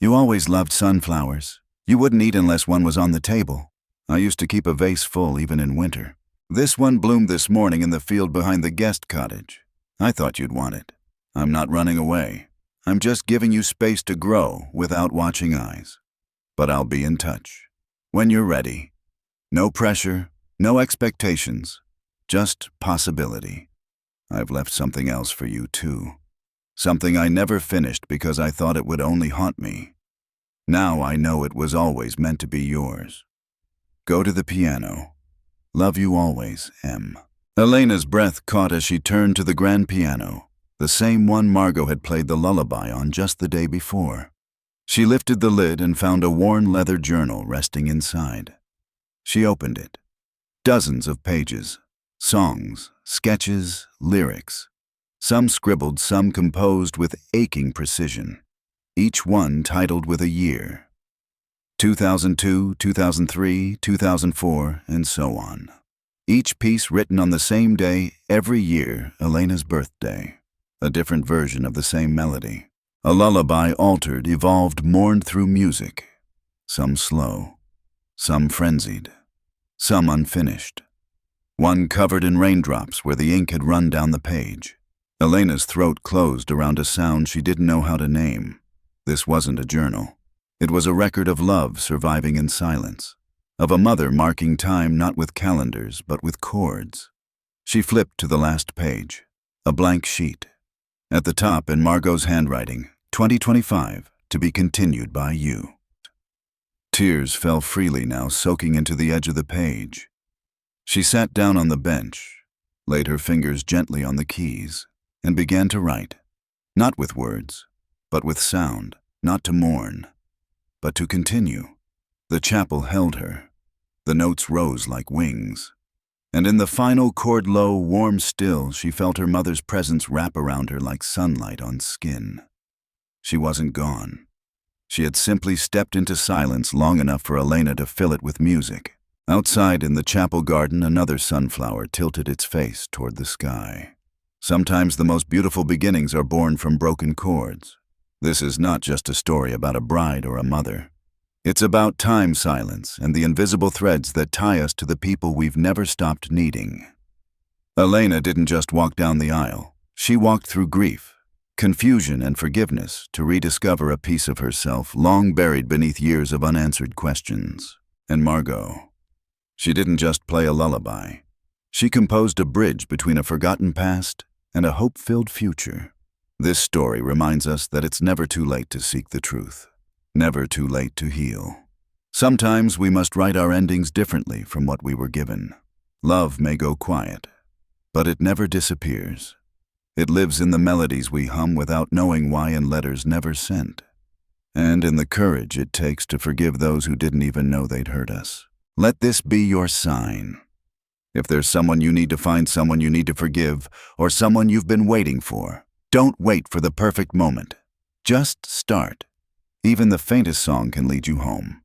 You always loved sunflowers. You wouldn't eat unless one was on the table. I used to keep a vase full even in winter. This one bloomed this morning in the field behind the guest cottage. I thought you'd want it. I'm not running away. I'm just giving you space to grow without watching eyes. But I'll be in touch. When you're ready. No pressure, no expectations, just possibility. I've left something else for you too. Something I never finished because I thought it would only haunt me. Now I know it was always meant to be yours. Go to the piano. Love you always, M. Elena's breath caught as she turned to the grand piano, the same one Margot had played the lullaby on just the day before. She lifted the lid and found a worn leather journal resting inside. She opened it. Dozens of pages. Songs, sketches, lyrics. Some scribbled, some composed with aching precision. Each one titled with a year. 2002, 2003, 2004, and so on. Each piece written on the same day, every year, Elena's birthday. A different version of the same melody. A lullaby altered, evolved, mourned through music. Some slow, some frenzied, some unfinished. One covered in raindrops where the ink had run down the page. Elena's throat closed around a sound she didn't know how to name. This wasn't a journal. It was a record of love surviving in silence, of a mother marking time not with calendars but with chords. She flipped to the last page, a blank sheet. At the top, in Margot's handwriting, 2025, to be continued by you. Tears fell freely now, soaking into the edge of the page. She sat down on the bench, laid her fingers gently on the keys, and began to write, not with words, but with sound, not to mourn, but to continue. The chapel held her. The notes rose like wings. And in the final chord low, warm still, she felt her mother's presence wrap around her like sunlight on skin. She wasn't gone. She had simply stepped into silence long enough for Elena to fill it with music. Outside in the chapel garden, another sunflower tilted its face toward the sky. Sometimes the most beautiful beginnings are born from broken chords. This is not just a story about a bride or a mother. It's about time silence and the invisible threads that tie us to the people we've never stopped needing. Elena didn't just walk down the aisle. She walked through grief, confusion, and forgiveness to rediscover a piece of herself long buried beneath years of unanswered questions. And Margot, she didn't just play a lullaby. She composed a bridge between a forgotten past and a hope-filled future. This story reminds us that it's never too late to seek the truth. Never too late to heal. Sometimes we must write our endings differently from what we were given. Love may go quiet, but it never disappears. It lives in the melodies we hum without knowing why, in letters never sent. And in the courage it takes to forgive those who didn't even know they'd hurt us. Let this be your sign. If there's someone you need to find, someone you need to forgive, or someone you've been waiting for, don't wait for the perfect moment. Just start. Even the faintest song can lead you home.